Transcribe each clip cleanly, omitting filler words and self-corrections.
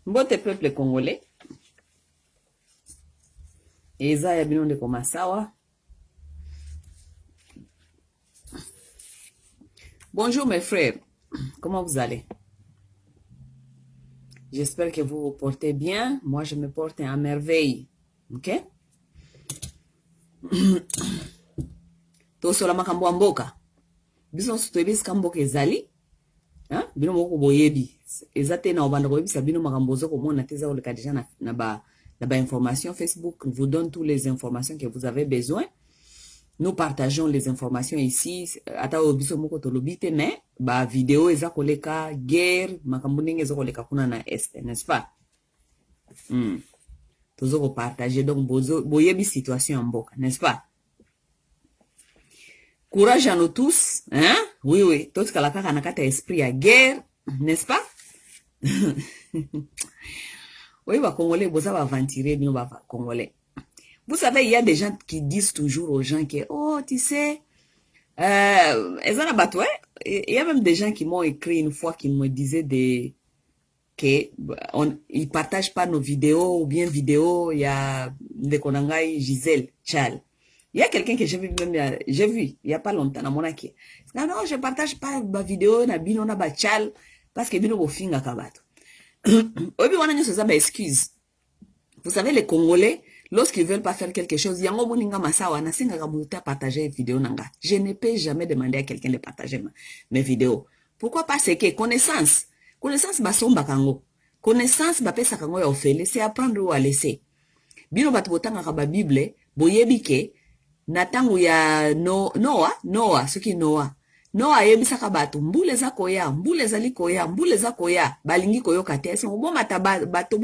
Mbote peuple congolais. Eza ya bino ndeko masawa. Bonjour mes frères. Comment vous allez? J'espère que vous vous portez bien. Moi, je me porte à merveille. Ok? Tosola makambo mboka. Biso toyebisi kamboka ezali. Bino moko boyebi. Ezate na obanda boyebisa bino makambo zo komona teza oleka déjà na ba information. Facebook vous donne toutes les informations que vous avez besoin. Nous partageons les informations ici. Ata obiso moko tolobite mais ba vidéo eza koleka guerre makambo ndenge eza koleka kuna na est, n'est-ce pas? Tozo ko partager donc boyebi situation mboka, n'est-ce pas? Courage à nous tous, hein? Oui, oui. Tous kalaka kanakata esprit à guerre, n'est-ce pas? Oui, bah, Congolais, vous avez aventuré, nous, bah, Congolais. Vous savez, il y a des gens qui disent toujours aux gens que, oh, tu sais, il y a même des gens qui m'ont écrit une fois qui me disaient ils partagent pas nos vidéos ou bien vidéos, il y a des Konangai, Gisèle, Chal. Il y a quelqu'un que j'ai vu, il y a pas longtemps, dans mon aki. Non, je partage pas ma vidéo, na bino na ba Chal, parce que bino bo finga kabato. Obi wana nyoso za ba excuse. Vous savez, les Congolais, lorsqu'ils veulent pas faire quelque chose, yango moninga masawa, na singa kamuta partager vidéo nanga. Je ne peux jamais demander à quelqu'un de partager mes vidéos. Pourquoi? Parce que connaissance basomba kango. Connaissance bapesa kango ya ofele, c'est apprendre ou à laisser. Bino batu botanga ka ba Bible, boyebi ke na tangu ya Noah, soki Noah yebisaka bato mbule za koya, mbule za likoya, mbule za koya, balingi koyoka te, so bomata bato,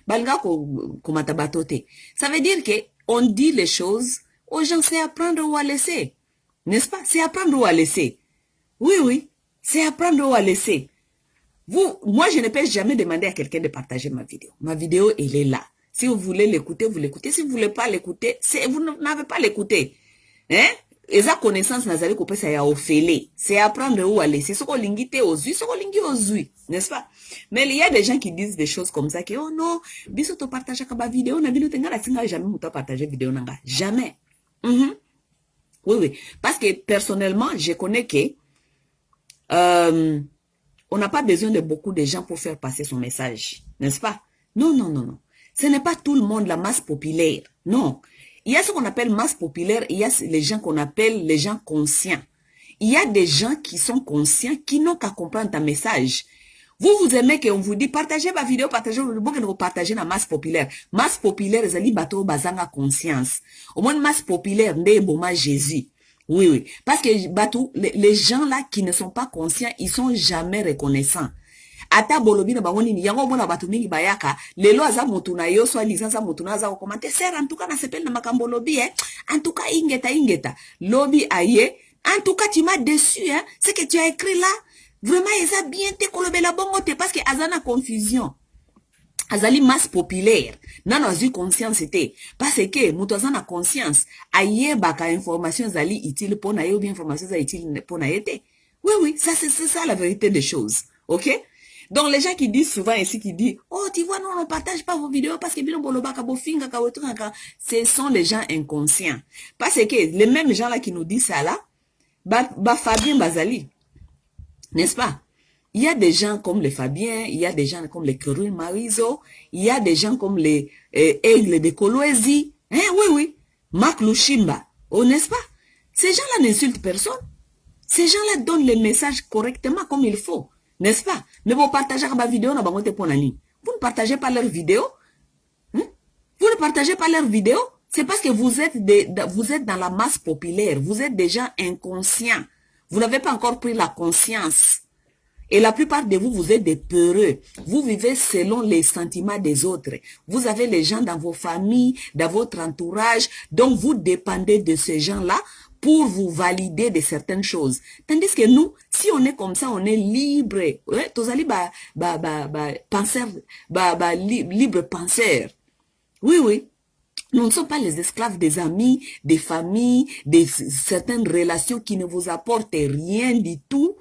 balinga ko mata bato te. Ça veut dire que on dit les choses aux gens, c'est apprendre ou à laisser. N'est-ce pas? C'est apprendre ou à laisser. Oui, c'est apprendre ou à laisser. Moi, je ne peux jamais demander à quelqu'un de partager ma vidéo. Ma vidéo, elle est là. Si vous voulez l'écouter, vous l'écoutez. Si vous voulez pas l'écouter, vous n'avez pas l'écouter. Hein? Et ça, connaissance, nazali ko pesa ya ofele. C'est apprendre où à laisser. Soko lingi te ozui, soko lingi ozui. N'est-ce pas? Mais il y a des gens qui disent des choses comme ça, que, oh non, biso to partage ka ba vidéo, na bino tenga la singa jamais muta partager vidéo nanga. Jamais. Oui. Parce que, personnellement, je connais que, on n'a pas besoin de beaucoup de gens pour faire passer son message. N'est-ce pas? Non. Ce n'est pas tout le monde la masse populaire. Non. Il y a ce qu'on appelle masse populaire, il y a les gens qu'on appelle les gens conscients. Il y a des gens qui sont conscients, qui n'ont qu'à comprendre ta message. Vous aimez qu'on vous dit, partagez ma vidéo, partagez la masse populaire. Masse populaire, zali bato bazanga conscience. Au moins, masse populaire, nde boma Jésus. Oui. Parce que bato, les gens là qui ne sont pas conscients, ils sont jamais reconnaissants. Ata bolobi na bangoni ni yango mona batu mingi bayaka lelo aza mutu na yo so lisanza mutu na za ko commenter ser en tout cas na sepel na makambo lobi en tout cas ingeta lobi aye en tout cas tu m'as déçu ce que tu as écrit là vraiment eza bien te kolobela bongo te parce que azana confusion azali masse populaire nano azu conscience te parce que mutu azana conscience aye baka information zali utile pona yo bien information za utile pona yete oui ça c'est ça la vérité des choses. OK? Donc, les gens qui disent souvent ici, qui disent, oh, tu vois, non, on ne partage pas vos vidéos parce que ce sont les gens inconscients. Parce que les mêmes gens là qui nous disent ça là, Fabien Bazali, n'est-ce pas? Il y a des gens comme les Fabien, il y a des gens comme les Kerun Marizo, il y a des gens comme les Aigles de Kolwezi, oui, Marc Lushimba, oh, n'est-ce pas? Ces gens-là n'insultent personne. Ces gens-là donnent les messages correctement comme il faut. N'est-ce pas? Mais vous partagez ma vidéo, vous ne partagez pas leurs vidéos. Vous ne partagez pas leurs vidéos. C'est parce que vous êtes dans la masse populaire. Vous êtes des gens inconscients. Vous n'avez pas encore pris la conscience. Et la plupart de vous, vous êtes des peureux. Vous vivez selon les sentiments des autres. Vous avez les gens dans vos familles, dans votre entourage. Donc, vous dépendez de ces gens-là pour vous valider de certaines choses. Tandis que nous, si on est comme ça, on est libre. Ouais, tozali libre penseur. Oui. Nous ne sommes pas les esclaves des amis, des familles, de certaines relations qui ne vous apportent rien du tout.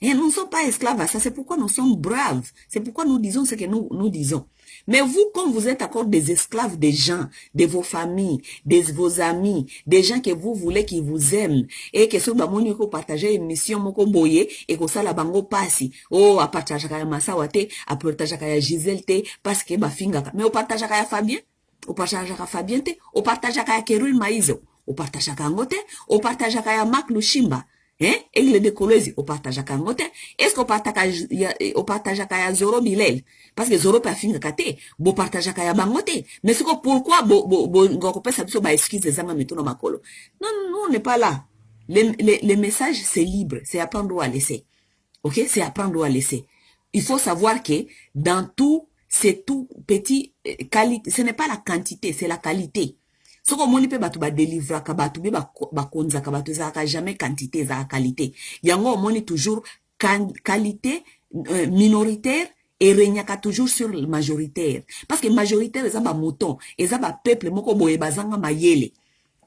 Et nous ne sommes pas esclaves à ça. C'est pourquoi nous sommes braves. C'est pourquoi nous disons ce que nous disons. Mais vous, comme vous êtes encore des esclaves des gens, de vos familles, de vos amis, des gens que vous voulez qui vous aiment, et que sur bamoni ko partager une mission moko boye, et que ça la bango passi. Oh, a partager kaya Masawate, a partager kaya Gisèle te, parce que ba finga. Mais au partager kaya Fabien, au partager kaya Fabien te, au partager kaya Kerul Maizo, au partager kaya Ngote, au partager kaya Marc Lushimba. Hein? Aigle de Kolezi, au partage à Kangote. Est-ce qu'on partage à Kaya Zoro Bilel? Parce que Zoro peut finir kate, bo partage à Kaya Bangote. Mais c'est pourquoi on peut s'absorber à excuse des amas mettons dans ma colo. Non, non, on n'est pas là. Les messages, c'est libre. C'est apprendre à laisser. Ok? C'est apprendre à laisser. Il faut savoir que dans tout, c'est tout petit, qualité. Ce n'est pas la quantité, c'est la qualité. Ce qu'on moni pe batu ba délivrer ka batu be ba konza ka batu za ka jamais quantité za qualité yango moni toujours qualité minoritaire et renyaka toujours sur le majoritaire parce que majoritaire eza ba mouton eza ba peuple moko boye bazanga mayele.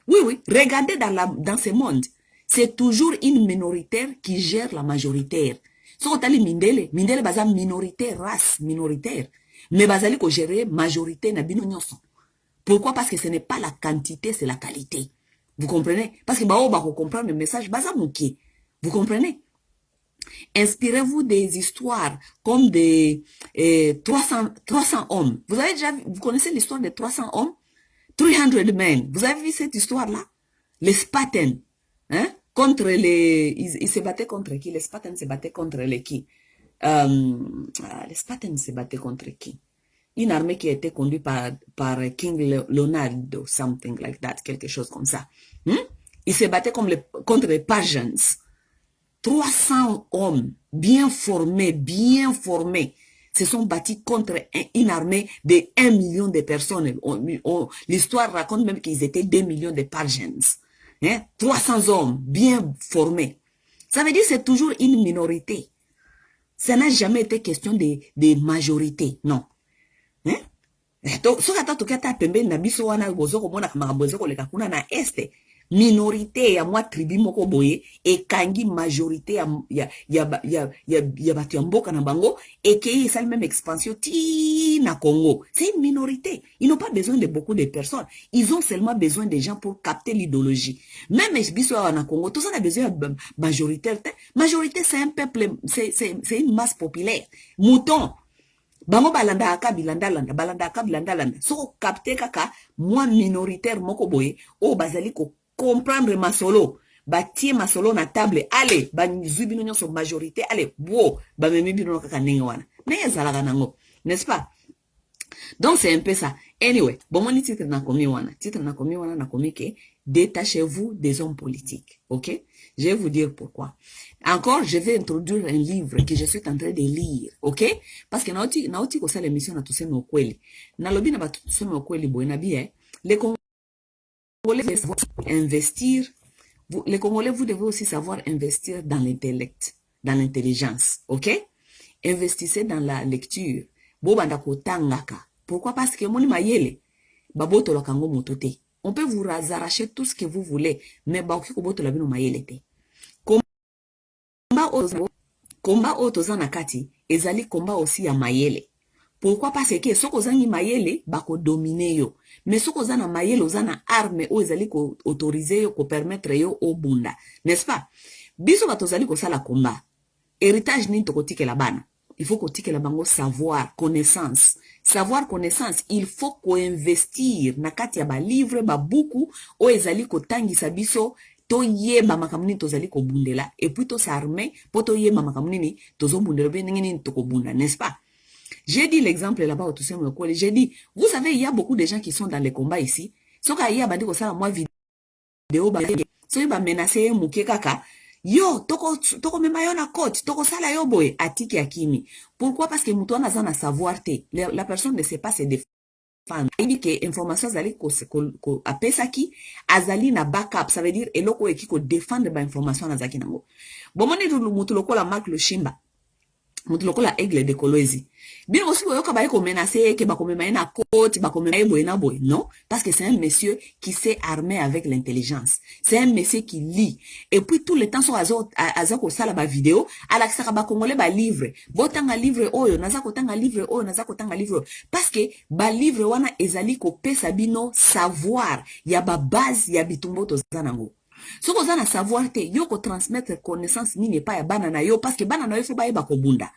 Oui, regardez dans ce monde, c'est toujours une minoritaire qui gère la majoritaire. Ce qu'on tali mindele baza minoritaire, race minoritaire, mais bazali ko gérer majorité na bino nyonso. Pourquoi? Parce que ce n'est pas la quantité, c'est la qualité. Vous comprenez? Parce que vous comprenez le message, vous comprenez? Inspirez-vous des histoires comme des 300 hommes. Vous connaissez l'histoire des 300 hommes? 300 men. Vous avez vu cette histoire-là? Les Spartans, hein? Contre ils se battaient contre qui? Les Spartans se battaient contre les qui? Les Spartans se battaient contre qui? Une armée qui a été conduite par King Leonardo, something like that, quelque chose comme ça. Ils se battaient contre les Persians. 300 hommes bien formés, se sont battus contre une armée de 1 million de personnes. L'histoire raconte même qu'ils étaient 2 millions de Persians. 300 hommes bien formés. Ça veut dire que c'est toujours une minorité. Ça n'a jamais été question de majorité, non. Soki ata tokata pembeni na biso wana bozo komona makambo ezokoleka kuna na este minorité ya mwa tribu moko boye ekangi majorité ya bato ya mboka na bango ekei esali même expansion ti na Congo. C'est une minorité. Ils n'ont pas besoin de beaucoup de personnes. Ils ont seulement besoin des gens pour capter l'idéologie. Même biso na Congo, tout ça a besoin de majorité. Majorité, c'est un peuple, c'est une masse populaire. Mouton. Bango balanda aka bilanda. So capte kaka moi minoritaire moko boye o bazali ko comprendre masolo batie masolo na table allez banizui bino nyonso majorité allez bo ba memi bino kaka ndenge wana na yazalaka nango, n'est-ce pas? Donc c'est un peu ça. Anyway, bon mon titre na komi wana na komi ke détachez-vous des hommes politiques, ok? Je vais vous dire pourquoi. Encore, je vais introduire un livre que je suis en train de lire, ok? Parce que nauti ko sala émission na tuseme okweli. Na lobi na batu tuseme okweli boye na bien. Les Congolais devez savoir investir. Les Congolais, vous devez aussi savoir investir dans l'intellect, dans l'intelligence, ok? Investissez dans la lecture. Bobanda ko tangaka. Pourquoi? Parce que moni mayele baboto lo kango motote. On peut vous arracher tout ce que vous voulez, mais baoki ko boto la bino mayele te. Combat otoza na kati ezali combat aussi ya mayele. Pourquoi? Parce que soko zangi mayele bako dominer yo, mais soko zana mayele ozana arme o ezali ko autoriser yo ko permettre yo o bunda, n'est-ce pas? Biso batozali ko sala combat. Héritage ni tokotike la bana. Il faut qu'on tique la bango savoir, connaissance. Savoir, connaissance, il faut qu'on investir na kati ya ba livre ba buku o ezali ko tangisa biso to yeba makamuni tozali ko bundela et puis to s'armer pour to yeba makamuni tozo bundela be nini to ko bunda, n'est-ce pas? J'ai dit l'exemple là-bas au Toussaint Mokole. J'ai dit, vous savez, il y a beaucoup de gens qui sont dans les combats ici. Soka ya bandi ko sala moi vidéo ba so ba menacer muke kaka. Yo, toko mema yo na coach, toko sala yo boy, atiki akimi. Pourquoi? Parce que mouton a zana savoir te. La personne ne sait pas se défendre. Il dit que information zali ko apesa ki azali na backup, ça veut dire eloko eki ko défendre ba information na zaki nango. Bomoni mouton loko la Marc Lushimba. mutu lokola aigle de kolwezi bino aussi boyoka baye ko menacer ke bakomema ye na côte bakomema ye boye na boye non parce que c'est un monsieur qui s'est armé avec l'intelligence c'est un monsieur qui lit et puis tout le temps so aza kosala ba vidéo alakisaka bakongole ba livre botanga livre oyo naza kotanga livre oyo naza kotanga livre parce que ba livre wana ezali kopesa bino savoir ya ba base ya bitumbo toza nango soko za na savoir te yo ko transmettre connaissance nini pa ya bana na yo parce que bana na yo fo bayeba kobunda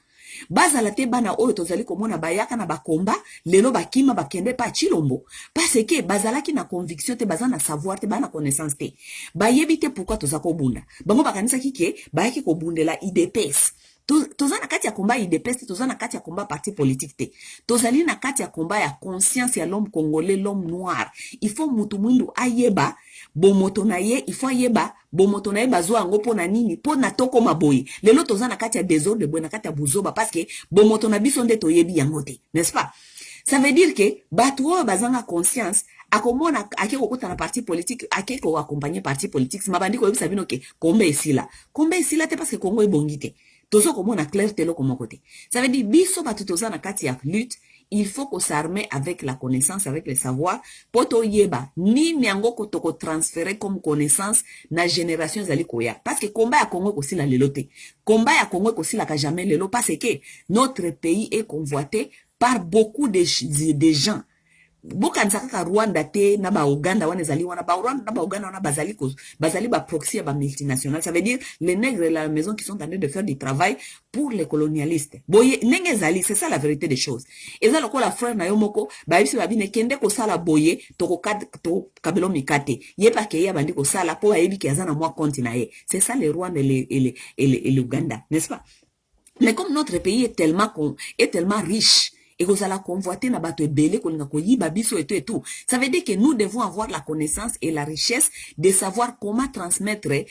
bazala te bana oyo tozali komona bayaka na bakomba lelo bakima bakende pa chilombo parce que bazalaki na conviction te baza na savoir te bana connaissance te bayebi te pourquoi toza kobunda bango bakanisaki ke bayaki kobundela IDPS toza na kati ya komba IDPS toza na kati ya komba parti politique te tozali na kati ya komba ya conscience ya l'homme congolais l'homme noir il faut mutu mwindu ayeba bomoto na ye il faut ayeba bomoto na ye bazwa yango pona nini pona toko maboyi lelo toza na kati ya désordre boye na kati ya buzoba parce que bomoto na biso nde toyebi yango te n'est-ce pas ça veut dire que bato oyo bazanga conscience akomona ake kokota na parti politique ake ko accompagner parti politique mabandi ko yebisa bino ke kombe esila te parce que Congo ebongi te tozo komona clair telo komoko te ça veut dire biso bato toza na kati ya lutte il faut qu'on s'arme avec la connaissance, avec le savoir. Poto yeba, ni niango kotoko transférer comme connaissance na génération zali koya. Parce que combat ya Congo kosi la lelote. Combat ya Congo kosi la ka jamais lelo. Parce que notre pays est convoité par beaucoup de gens. Boka nzaka Rwanda te na ba Uganda wana zali wana ba Rwanda na ba Uganda wana bazali ba proxy ba multinational ça veut dire les nègres de la maison qui sont en train de faire du travail pour les colonialistes boye nenge zali c'est ça la vérité des choses et ça lokola frère na yo moko ba bisi ba bine kende ko sala boye to kabelo mikate ye pa ke ya bandi ko sala po ayebi ki azana mwa compte na ye c'est ça les Rwanda et les Uganda n'est-ce pas mais comme notre pays est tellement riche et que ça la convoité na bato ebele kolinga koyiba biso et tout. Ça veut dire que nous devons avoir la connaissance et la richesse de savoir comment transmettre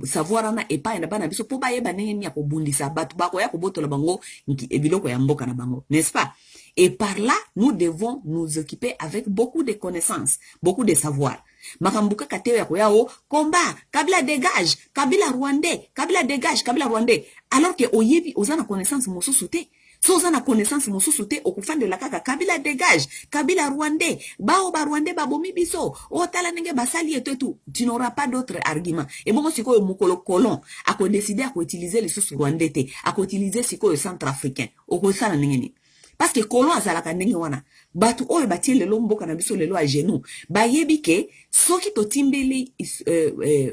savoir ana epa na bana biso po ba yeba nini ya kobundisa bato bako ya kobotola bango nki ebiloko ya mboka na bango, n'est-ce pas? Et par là, nous devons nous occuper avec beaucoup de connaissances, beaucoup de savoir. Makambuka kateo ya koyao, combat, Kabila dégage, Kabila Rwandais, Kabila dégage, Kabila Rwandais. Alors que oyebi, ozana connaissance mosusu te. So ozana connaissance mosusu te, okufande la kaka, Kabila dégage, Kabila Rwandais, bao ba Rwandais ba bomi biso, o tala nenge basali et tout. Tu n'auras pas d'autres arguments. Et bon, siko yo mukolo colon, ako décider ako utiliser les sous Rwandais te, ako utiliser siko yo centrafricain, oko sala nengeni. Parce que colon azalaka ndenge wana batu oyo batie lelo mboka na biso lelo a genou bayebi ke soki totimbeli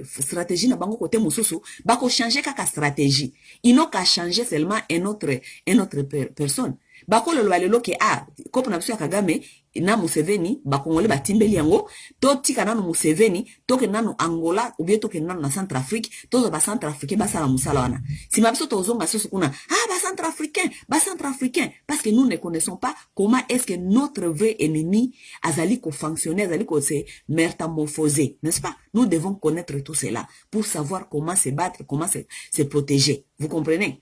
stratégie na bango kote mosusu bako changer kaka stratégie ino ka changer seulement un autre personne bako lelo ke kopo na biso ya Kagame na Museveni bakongole batimbeli yango to tika nanu Museveni toke nanu Angola ou bien toke nanu na Centrafrique tozo ba Centrafricain basala musala wana si mabiso tozonga soso kuna ba Centrafricain parce que nous ne connaissons pas comment est-ce que notre vrai ennemi azali ko fonctionner azali ko se métamorphoser, n'est-ce pas? Nous devons connaître tout cela pour savoir comment se battre, comment se protéger, vous comprenez?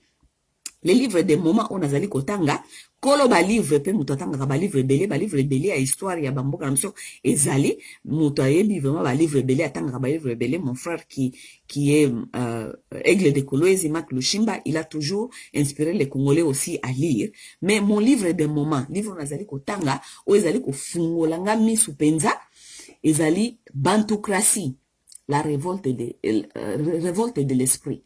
Les livres des moments on azali kotanga kolo ba livre pe muto tanga ba livre belé a histoire ya bamboka na biso ezali muto ayebi vraiment ba livre belé atanga ba livre belé. Mon frère qui est Aigle de Kolwezi Marc Lushimba, il a toujours inspiré les Congolais aussi à lire. Mais mon livre des moments, livre on azali kotanga o ezali ko fungolanga misu penza ezali Bantocratie, la révolte de l'esprit.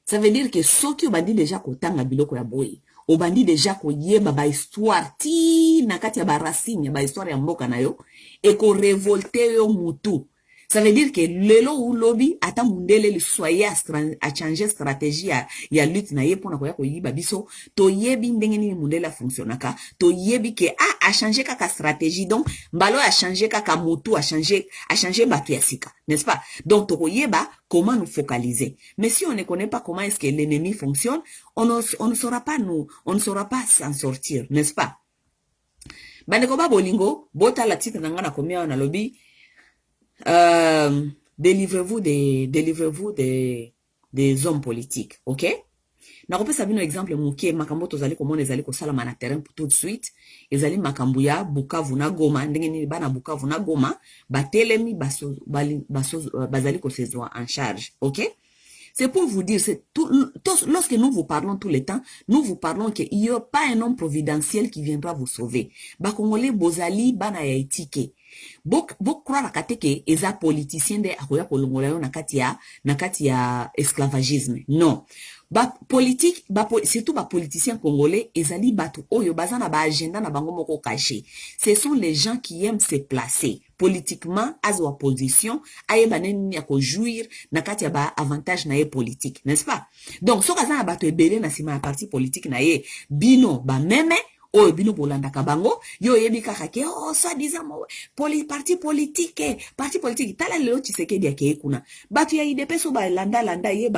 Ça veut dire que ceux qui ont bandi déjà kotanga biloko ya boy, au bandi déjà ko yeba ba histoire ti na kati ya ba racine ba histoire ya mboka na yo et ko révolter yo mutu. Ça veut dire que lelo ou lobby ata mundele li soye a changer stratégie ya lutte na ye pona ko ya ko yiba biso to yebi ndenge ni mundele a fonctionnaka to yebi ke a changer kaka stratégie donc mbalo a changer kaka mutu a changer batu ya sika, n'est-ce pas? Donc to yeba comment nous focaliser. Mais si on ne connaît pas comment est-ce que l'ennemi fonctionne, on ne saura pas s'en sortir, n'est-ce pas? Bandeko ba bolingo bota la titre nanga na komia na lobby. Délivrez-vous des hommes politiques, ok? Na kopesa bino exemple mukie makambo tozali komona ezali kosalama na terrain pour tout de suite ezali makambo ya Bukavu na Goma ndenge nini bana Bukavu na Goma batelemi bazali ko sezwa en charge, ok? C'est pour vous dire, lorsque nous vous parlons tout le temps, nous vous parlons qu'il n'y a pas un homme providentiel qui viendra vous sauver. Ba Congolais, bozali, bana ya etike. Bok croire que eza politicien de akoya kolongola yo nakati ya esclavagisme. Non. Politique, surtout politiciens congolais, ezali batu oyo bazana ba agenda na bango moko caché. Ce sont les gens qui aiment se placer politiquement azwa position ayeba nini ya ko jouir nakati ya ba avantage na ye politique, n'est-ce pas? Donc so kazana batu ebele na sima ya parti politique na ye bino ba meme oyo bino bolanda kabango yo yebi kaka ke soi-disant parti politique tala lelo Tshisekedi yake kuna batu ya IDP so ba landa ye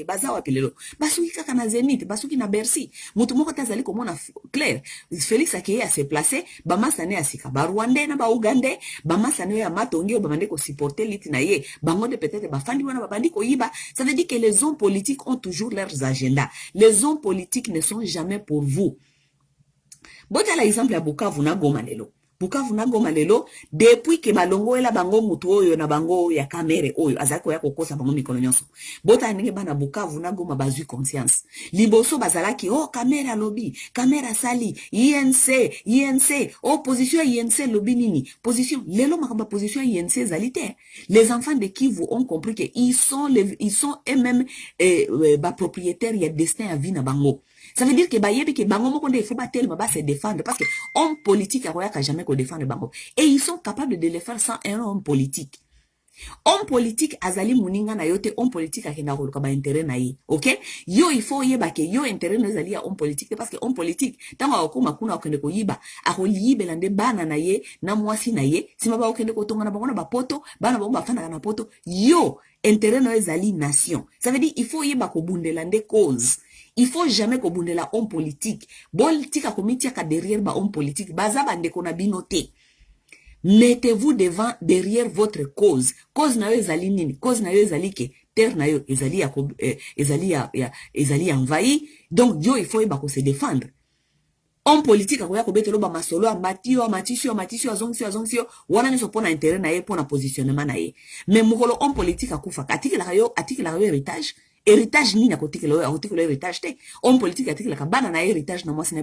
baza wapi lelo basuki kaka na Zénith basuki na Bercy mutu moko tazali komona clair Félix Akeye a se placer ba masane asika ba Rwandais na ba Ougandais ba masane ya matongi ba mande ko supporter liti na ye bango de peut-être ba fandi wana ba bandi ko yiba. Ça veut dire que les hommes politiques ont toujours leurs agendas. Les hommes politiques ne sont jamais pour vous. Bota la exemple ya Bukavu na Goma lelo. Bukavu na Goma lelo, depuis que balongo ela bango mutu oyo na bango ya kamere oyo, azako ya kokosa bango mikolo nyonso. Bota nenge bana Bukavu na Goma bazui conscience. Liboso bazalaki, kamera lobby, kamera sali, INC, opposition INC lobby nini. Position, lelo makamba position INC zalite. Les enfants de Kivu ont compris que ils sont eux-mêmes propriétaires ya destin à vie na bango. Ça veut dire que bayebi que bango moko il faut pas tellement se défendre parce que homme politique a jamais ko défendre bango et ils sont capables de le faire sans un homme politique. Homme politique azali muninga na yote homme politique akenda ko ba intérêt na ye. OK? Yo il faut yeba que yo intérêt na zali ya homme politique parce que homme politique tango akoma kuna okende ko yiba akoliyibe lande bana na ye na mwasi na ye sima ba okende ko tonga na bango na ba poto bana bango bafana na poto yo intérêt na zali nation. Ça veut dire il faut yeba ko bundelande cause. Il faut jamais que bundela homme politique. Politique a comité à derrière ba homme politique. Baza bande qu'on a binoté. Mettez-vous derrière votre cause. Cause na yo ezali nini? Cause na yo ezali ke terre na yo ezali envahi. Donc yo il faut yeba ko se défendre. Homme politique akoya ko betelo ba masolo matisio azongsi wana ni so pona intérêt na ye pona positionnement na ye. Mais mukolo homme politique akufa article la yo héritage. Héritage ni na kotikelo héritage te homme politique atikela ka bana na héritage na mwasi na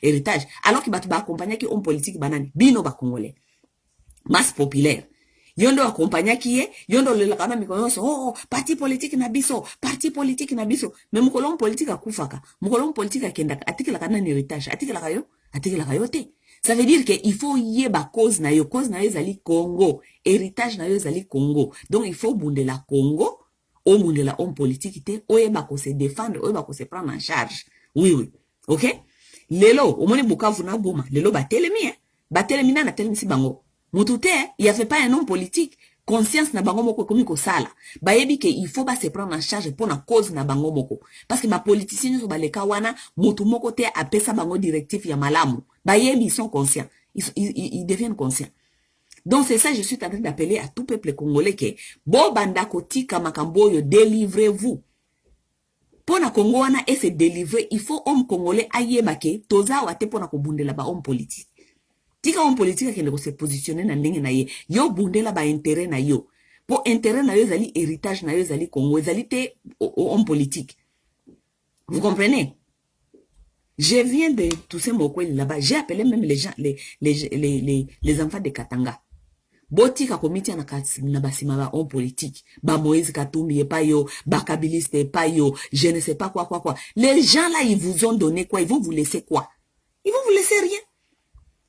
héritage alors que batu ba accompagner ki homme politique banani bino ba congolais masse populaire yondo accompagner ki ye yondo le kana mikono so parti politique na biso mais mukolo politique akufaka mukolo politique akenda atikela kana ni héritage atikela kayo te. Ça veut dire que il faut yeba cause na yo zali Congo héritage na yo zali Congo donc il faut bunde la Congo au monde de la homme politique te oyeba ko se défendre oyeba ko se prendre en charge oui OK lelo au monde Bukavu na Goma lelo batelemi na telemi si bango mutute il y avait pas un homme politique conscience na bango moko komi ko sala bayebi que il faut se prendre en charge pour na cause na bango moko parce que ma politicien so baleka wana mutu moko te apesa bango directif ya malamu bayebi ils sont conscients ils deviennent conscients. Donc c'est ça je suis en train d'appeler à tout peuple congolais que bo banda kotika makambo yo délivrez-vous. Pona Congo wana et se délivrer, il faut homme congolais ayeba ke toza wate pona ko bundela ba homme politique. Tika homme politique akende ko se positionner na ndenge na ye. Yo bundela ba intérêt na yo. Po intérêt na yo zali héritage na yo zali Congo, zali te homme politique. Vous comprenez? Je viens de Toussaint Mokweli là-bas, j'ai appelé même les gens les enfants de Katanga. Botika komiti na basima ba homme politique ba Moïse Katumbi pas yo ba Kabiliste pas yo je ne sais pas quoi les gens là ils vous ont donné quoi, ils vont vous laisser quoi, ils vont vous laisser rien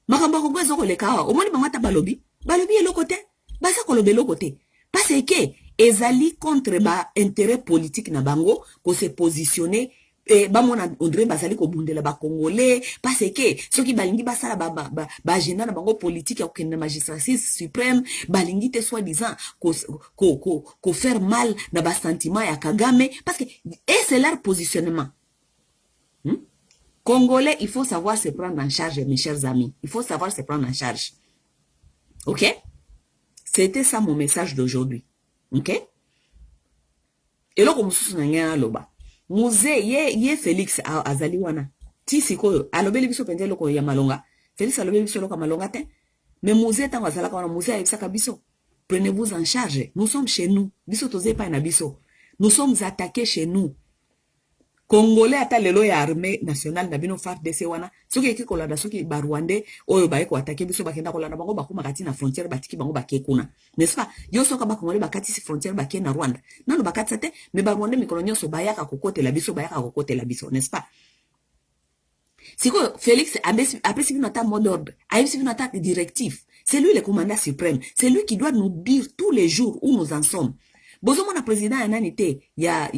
makamba ko gwezo ko leka o moni bangata balobi le côté basa ko lobe le côté parce que ezali contre ba intérêt politique na bango ko se positionner ba mona André bazali ko bundela ba congolais parce que ceux qui balingi basala ba agenda na bango politique ya kokenda magistrature suprême balingi te soi-disant ko faire mal na ba sentiment ya Kagame parce que et c'est leur positionnement. Congolais, il faut savoir se prendre en charge mes chers amis, il faut savoir se prendre en charge. OK? C'était ça mon message d'aujourd'hui. OK? Et là comme sous na loba Muze ye Félix azali wana ti sikoyo alobeli biso pende loko ya malonga Félix alobeli biso loko malonga te mais Muze tango azala wana Muze ayebisaka biso prenez-vous en charge, nous sommes chez nous biso toze pa na biso Nous sommes attaqués chez nous. Congolais ata lelo ya armée nationale na bino FARDC wana soki eki kolanda soki ba Rwandais oyo ba eko attaquer biso bakenda kolanda bango bakuma kati na frontière batiki bango bakekuna n'est-ce pas yo soka ba Congolais bakati si frontière bakie na Rwanda nano bakati te mais ba Rwandais mikolo nyonso bayaka kokotela biso n'est-ce pas siko Félix après si bino ata mot d'ordre si bino ata directif c'est lui le commandant suprême c'est lui qui doit nous dire tous les jours où nous en sommes bozo mona président ya nani te ya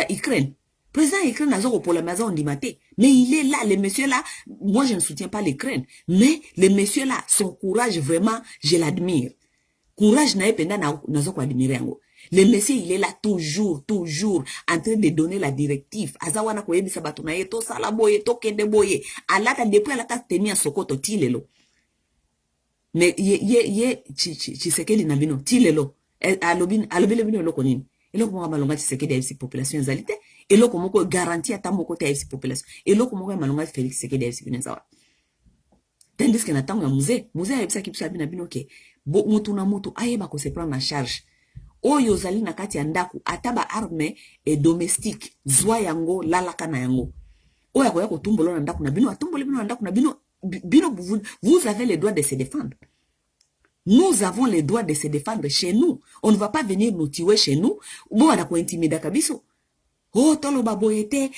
Ukraine. Président Ukraine n'a pas pour la maison mais il est là, le monsieur là, moi je ne soutiens pas l'Ukraine, mais le monsieur là, son courage vraiment, je l'admire. Courage n'a pas admirer. Le monsieur il est là toujours, en train de donner la directive. Azawana ko yebi sabato na yeto sala boye, to kende boye. Alata depuis alata tenir sokoto tilelo. Mais Tshisekedi na bino tilelo. Alobi lebino loko nini. Elo ko malonga Tshisekedi ya population zalite. Elo ko moko garantie ata moko te ya population. Elo ko moko malonga Félix Tshisekedi ya binzawa. Tandis que na tango ya musée ayebisa ki biso bina bino ke mutu na mutu ayeba ko se prendre en charge. Oyo zali na kati ya ndaku ataba arme et domestique zwa yango lalaka na yango. Oya ko ya ko tumbolo na ndaku na bino atumbolo bino na ndaku na bino vous avez le droit de se défendre. Nous avons le droit de se défendre chez nous. On ne va pas venir nous tuer chez nous. Bon, on a quoi intimider kabiso. Oh, tolo baboyete,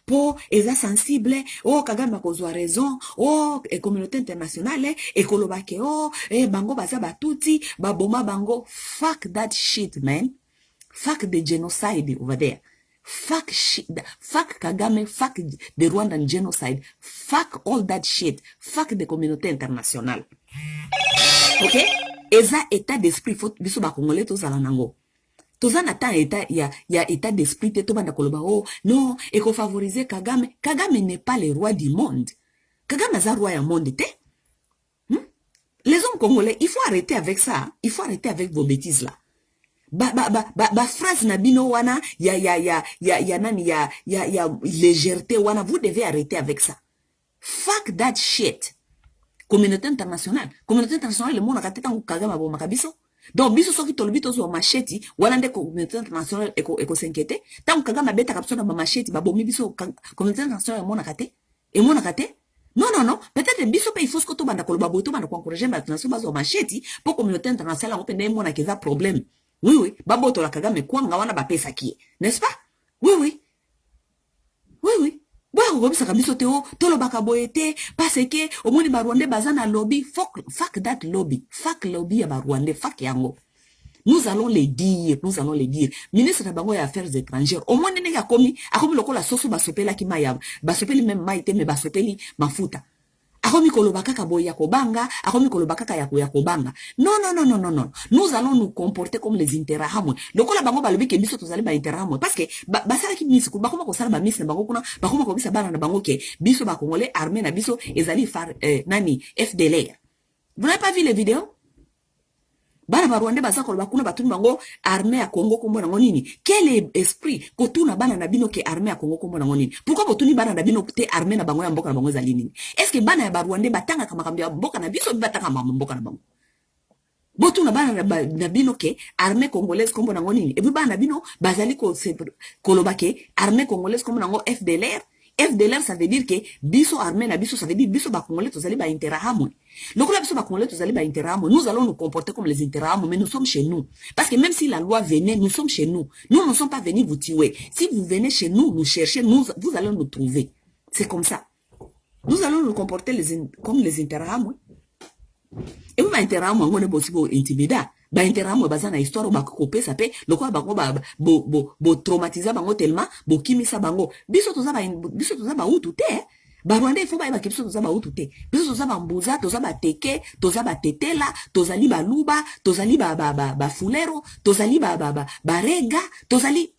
po, eza sensible, oh, Kagame a kozwa raison, oh, communauté internationale, kolobake, oh, bango baza batuti, baboma bango. Fuck that shit, man. Fuck the genocide over there. Fuck shit. Fuck Kagame, fuck the Rwandan genocide. Fuck all that shit. Fuck the communauté internationale. Ok? Eza état d'esprit, faut biso ba Congolais tozala nango. Tozana ta état ya état d'esprit te tobanda koloba oh non, eko favoriser Kagame. Kagame n'est pas le roi du monde. Kagame est un roi du monde te. Les hommes congolais, il faut arrêter avec ça. Il faut arrêter avec vos bêtises là. Phrase na bino wana ya légèreté wana, vous devez arrêter avec ça. Fuck that shit. Communauté internationale le monde a kateta Kagame abo makabiso. Donc biso soki tolobi tozo macheti wana nde communauté internationale eko s'inquiéter. Tant Kagame beta kapso na macheti babomi biso communauté internationale mona kate. Et mona kate. Non. Peut-être biso pe il faut que to banda koloba boto banda encourager ba international bazo macheti pour communauté internationale on peut ndé mona keza problème. Oui. Baboto la Kagame kwanga wana ba pesa ki. N'est-ce pas? Oui. Bon, comme ça, kabiso teo, tolo baka boyete, parce que, au moins, les Rwandais bazana lobby, fuck that lobby, fuck lobby ya Rwandais, fuck yango. Nous allons les dire. Ministre de Bango et Affaires étrangères, au moins, n'est-ce pas comme le soso basopela ki mayab, basopeli même maïte, mais basopeli mafuta. Akomi kolobaka kaboya kobanga, akomi kolobaka kayakoya kobanga. Non. Nous allons nous comporter comme les interahamwe. Lokola bango balobi ke biso tozali ba interahamwe parce que basala ki miss ko bakoma ko sala ba miss na bango kuna, bakoma ko bisa bana na bango ke biso ba Congolais armée na biso ezali far nani FDLR. Vous n'avez pas vu les vidéos? Bana ba Rwanda baza koloba kuna batuni bango armée à Congo kombo nango nini? Quel esprit ko tuna bana na bino ke armée à Congo kombo nango nini? Pourquoi botuni bana na bino te armée na bango ya mboka na bango ezali nini? Est-ce que bana ya ba Rwanda batanga kama kambia mboka na biso batanga mboka na bango? Botuna bana na bino ke armée congolaise kombo nango nini? Et puis bana bino bazali ko koloba ke armée congolaise kombo nango FDLR. FDLR, ça veut dire que biso armée na biso, ça veut dire biso ba Congolais tozali ba interahamwe. Lokola biso ba Congolais tozali ba interahamwe, nous allons nous comporter comme les interahamwe, mais nous sommes chez nous. Parce que même si la loi venait, nous sommes chez nous. Nous ne sommes pas venus vous tuer. Si vous venez chez nous, nous chercher, vous allez nous trouver. C'est comme ça. Nous allons nous comporter comme les interahamwe. Et vous, ba interahamwe, on est possible intimider. Ba interahamwe baza na histoire ba kope ça pe lokola bango bo traumatiser bango tellement bo kimisa bango biso toza ba utu te ba Rwanda il faut ba biso toza ba utu te biso toza ba mbuza toza ba teke toza ba tetela tozali ba luba tozali ba fulero tozali ba rega tozali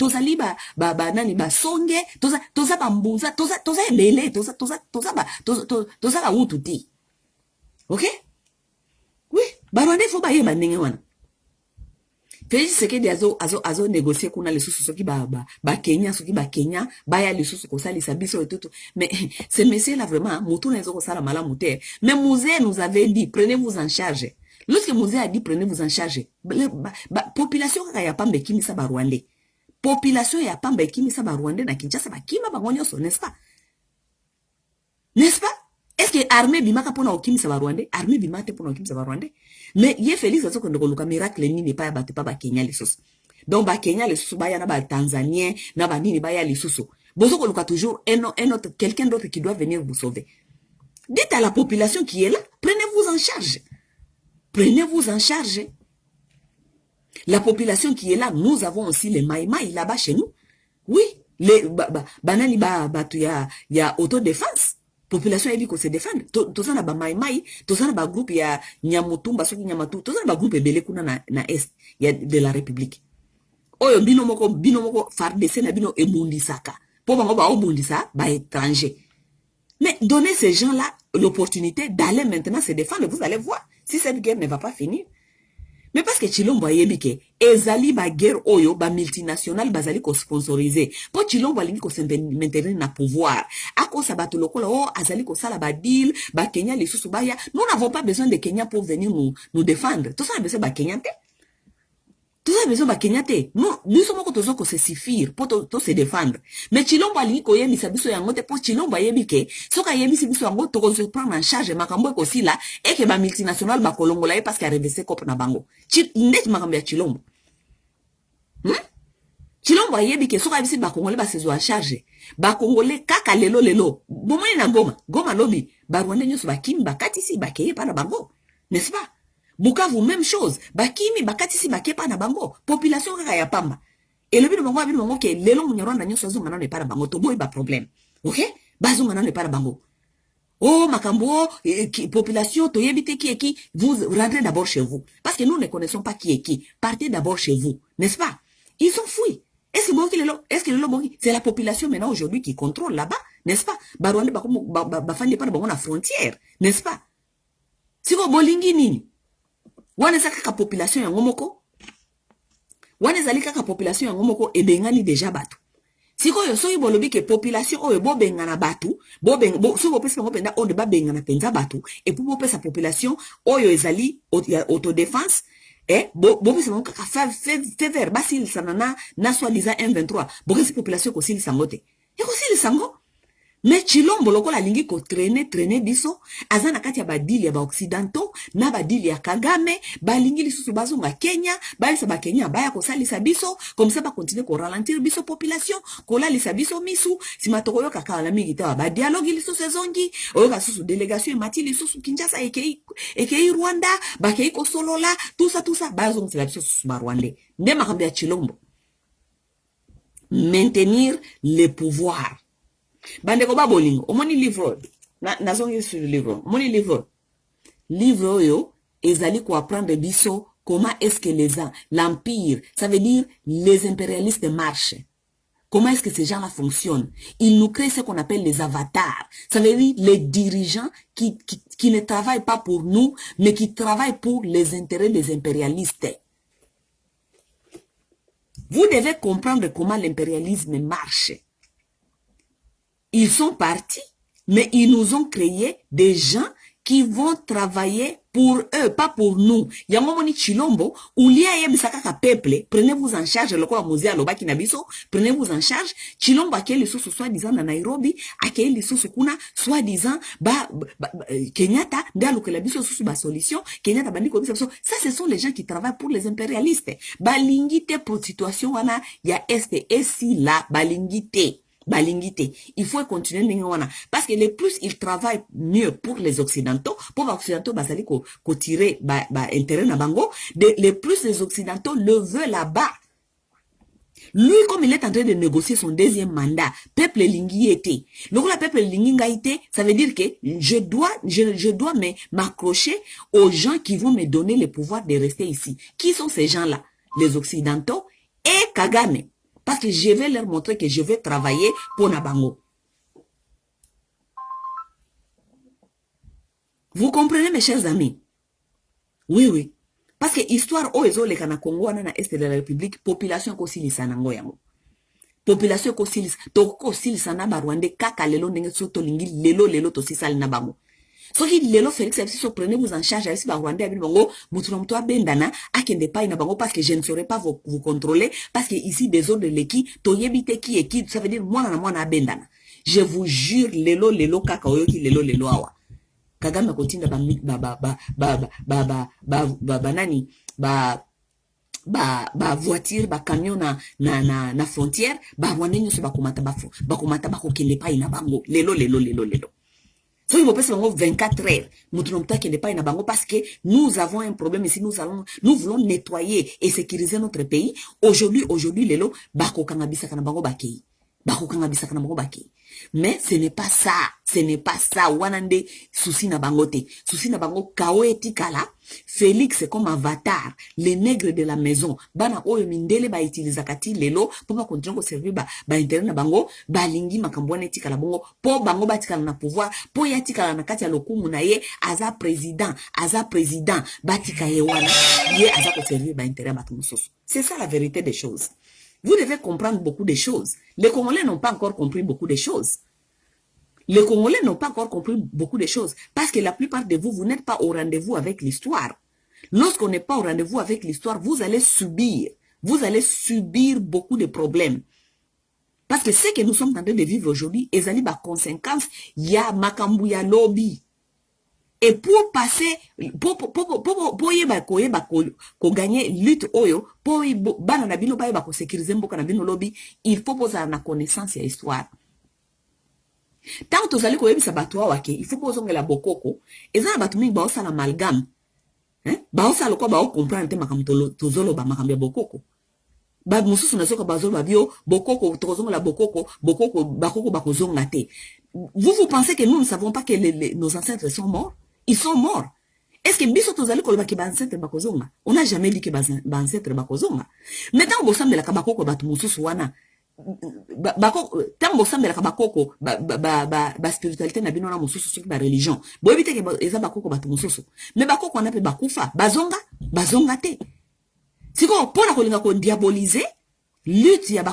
ba nani ba songe toza ba mbuza toza ebele toza ba utu te. OK? Oui, ba Rwanda il faut ba yeba ndenge wana. Félix Tshisekedi azo négocier kuna les sous soki ba Kenya soki ba Kenya baya les sous ko sali sabiso et tout mais ce monsieur là vraiment mutu na ko sala mala muté mais Musée nous avait dit prenez-vous en charge. Lorsque Musée a dit prenez-vous en charge population ka ya pambe kimisa ba Rwandais population ya pamba ekimisa ba Rwandais na Kinshasa bakima bango nyonso, n'est-ce pas? N'est-ce pas? Est-ce que armée bimaka pona okimisa ba Rwandais? Armée bimaka te pona okimisa ba Rwandais? Mais ye Félix azo ko ndoko miracle nini pa ba te pa ba Kenya lisusu. Donc ba Kenya lisusu ba ya na ba Tanzanien na ba nini ba ya lisusu. Bozo ko luka toujours un autre quelqu'un d'autre qui doit venir vous sauver. Dites à la population qui est là, prenez-vous en charge. Prenez-vous en charge. La population qui est là, nous avons aussi les maïmaï là-bas chez nous. Oui, les banani ya autodéfense. Population ebi ko se défendre. Toza na ba maïmaï, toza na ba groupe ya Nyamutumba soki Nyamatu, toza na ba groupe ebele kuna na est ya de la République. Oyo bino moko FARDC na bino ebundisaka. Po bango ba obundisa ba étranger. Mais donnez ces gens-là l'opportunité d'aller maintenant se défendre, vous allez voir si cette guerre ne va pas finir. Mais parce que Chilombo ayebi ke ezali ba guerre oyo ba multinational bazali ko sponsoriser. Po Chilombo alingi ko se maintenir na pouvoir. Ako sabato lokola azali ko sala ba deal ba Kenya lisusu baya. Nous n'avons pas besoin de Kenya pour venir nous défendre. Tout ça a besoin ba Kenya te. Tout ça a besoin ba Kenya te. Nous sommes ko tozo ko se suffire pour to se défendre. Mais Chilombo alingi ko yemi sabiso yango te po Chilombo ayebi ke soka yemi sabiso yango to ko se prendre en charge makambo ko sila et que ba multinational ba kolongola parce qu'à reverser cop na bango. Ndeti makambo ya Chilombo. Chilombo ayebi ke soka bisi ba Congolais ba sezo en charge. Ba Congolais kaka lelo. Bomoni na Goma lobi. Ba Rwandais nyoso ba kimi ba katisi ba keye pa na bango. N'est-ce pas? Bukavu même chose. Ba kimi ba katisi ba keye pa na bango. Population kaka ya pamba. Et le bino bango ke lelo munyarwanda nyoso zonga na pa na bango to boy ba problème. OK? Ba zonga na pa na bango. Oh, makambo, population, toyebite qui est qui, vous rentrez d'abord chez vous. Parce que nous ne connaissons pas qui est qui. Partez d'abord chez vous. N'est-ce pas? Ils sont fouillés. Est-ce que c'est la population maintenant aujourd'hui qui contrôle là-bas? N'est-ce pas? Barwande bafandi pas de la frontière. N'est-ce pas? Si vous bolingi nini? Wane zaka ka population ya ngomoko? Wane zalika ka population ya ngomoko ebengani déjà batu. Siko yo soyi bolobi ke population oyo bobengana batu, so bopesa ngo penda o de babengana penza batu, et pour bopesa population oyo ezali autodéfense, bopesa ngo kaka faveur basil sanana na soi-disant M23, bokesi population ko sili sangote. E ko sili sango? Mais Chilombo lokola lingi ko traîner biso, azana kati ya badili ya ba occidentaux, na badili ya Kagame, balingi lisusu bazonga Kenya, balisa ba Kenya baya ko salisa biso, comme ça ba continuer ko ralentir biso population, ko la lisa biso misu, si matoko yo kaka la mingi ta ba dialogue lisusu ezongi, oyo ka susu délégation mati lisusu Kinshasa ekei Rwanda, ba kei ko solola, tout ça bazonga la biso susu ba Rwandais. Nde makambo ya Chilombo. Maintenir le pouvoir. Bandeko ba bolingo, omoni livre, nazongi sur le livre, omoni livre yo, ezali ko apprendre biso, comment est-ce que l'empire, ça veut dire les impérialistes marchent. Comment est-ce que ces gens-là fonctionnent? Ils nous créent ce qu'on appelle les avatars. Ça veut dire les dirigeants qui ne travaillent pas pour nous, mais qui travaillent pour les intérêts des impérialistes. Vous devez comprendre comment l'impérialisme marche. Ils sont partis, mais ils nous ont créé des gens qui vont travailler pour eux, pas pour nous. Yamomoni Chilombo, ulia yebisaka ka peuple, prenez-vous en charge, lokola mozia lobaki na biso, prenez-vous en charge. Chilombo akeli susu soi-disant na Nairobi, akeli susu kuna soi-disant Kenyatta, ndaluke la biso susu ba solution, Kenyatta bandi ko biso. Ça ce sont les gens qui travaillent pour les impérialistes. Balingite pour situation wana ya este et si la balingite. Il faut continuer parce que les plus ils travaillent mieux pour les occidentaux, pour les occidentaux basali ko tirer intérêt na bango, les plus les occidentaux le veulent là-bas. Lui comme il est en train de négocier son deuxième mandat, peuple lingi était. Donc la peuple lingi ngaité, ça veut dire que je dois m'accrocher aux gens qui vont me donner le pouvoir de rester ici. Qui sont ces gens-là? Les occidentaux et Kagame. Parce que je vais leur montrer que je vais travailler pour Nabango. Vous comprenez, mes chers amis? Oui. Parce que histoire oezo le kana Congo na est de la République, population ko silisa nango yango. Population ko silisa, to ko silisa na ba Rwanda kaka lelo ndenge soto lingi lelo to sisali na bango. Soki lelo Félix Absiso, prenez-vous en charge avec Rwandais avec bango, mutunomtoa bendana, akende pa ina bango parce que je ne saurais pas vous contrôler parce que ici des ordres de l'équipe, toyebite qui est qui, ça veut dire moi na bendana. Je vous jure lelo kaka oyoki lelo awa. Kagame kotinda nani voiture camion na frontière Rwandais nyoso bakomata bakokende pa ina bango lelo. So, il faut passer 24 heures. Nous ne pouvons pas bango parce que nous avons un problème ici. Nous voulons nettoyer et sécuriser notre pays. Aujourd'hui, lelo, bako kangabisa kana bango bakei. Mais ce n'est pas ça. Wanande souci na bangote. Souci na bango kao etikala. Félix comme avatar, les nègres de la maison. Bana oyo mindele ba utiliser kati lelo pour pas continuer ko servir ba intérêt na bango, ba lingi makambwana etikala bango, po bango batikala na pouvoir, po yatikala na kati ya lokumu na ye aza président, batika ye wana, ye aza ko servir ba intérêt ba tumusoso. C'est ça la vérité des choses. Vous devez comprendre beaucoup de choses. Les Congolais n'ont pas encore compris beaucoup de choses. Les Congolais n'ont pas encore compris beaucoup de choses. Parce que la plupart de vous, vous n'êtes pas au rendez-vous avec l'histoire. Lorsqu'on n'est pas au rendez-vous avec l'histoire, vous allez subir. Vous allez subir beaucoup de problèmes. Parce que ce que nous sommes en train de vivre aujourd'hui, ils ont des conséquences. Il y a makambu, il y a lobby. Et pour passer, pour gagner lutte oyo, pour bana na bino ba ko sécuriser mboka na bino lobby, il faut poser na connaissance ya histoire. Tant que vous allez koyebisa bato wake, il faut poser la bokoko, eza na bato mingi ba osala amalgame. Ba osala ko ba comprendre te makamto tozolo ba makambe bokoko. Ba mususu na soka bazolo ba bio bokoko tozonga la bokoko bakoko bakozonga te. Vous pensez que nous ne savons pas que nos ancêtres sont morts? Ils sont morts. Est-ce que biso tozali koloba ke ba ancêtre bakozonga? On n'a jamais dit que ba ancêtre bakozonga. Maintenant bosambela ka bakoko batu mususu wana. Bako tango bosambela ka bakoko ba spiritualité na bino na mususu soki ba religion. Bo ebite ke eza bakoko batu mususu. Mais bakoko wana pe bakufa, bazonga te. Siko pona kolinga ko diaboliser lutte ya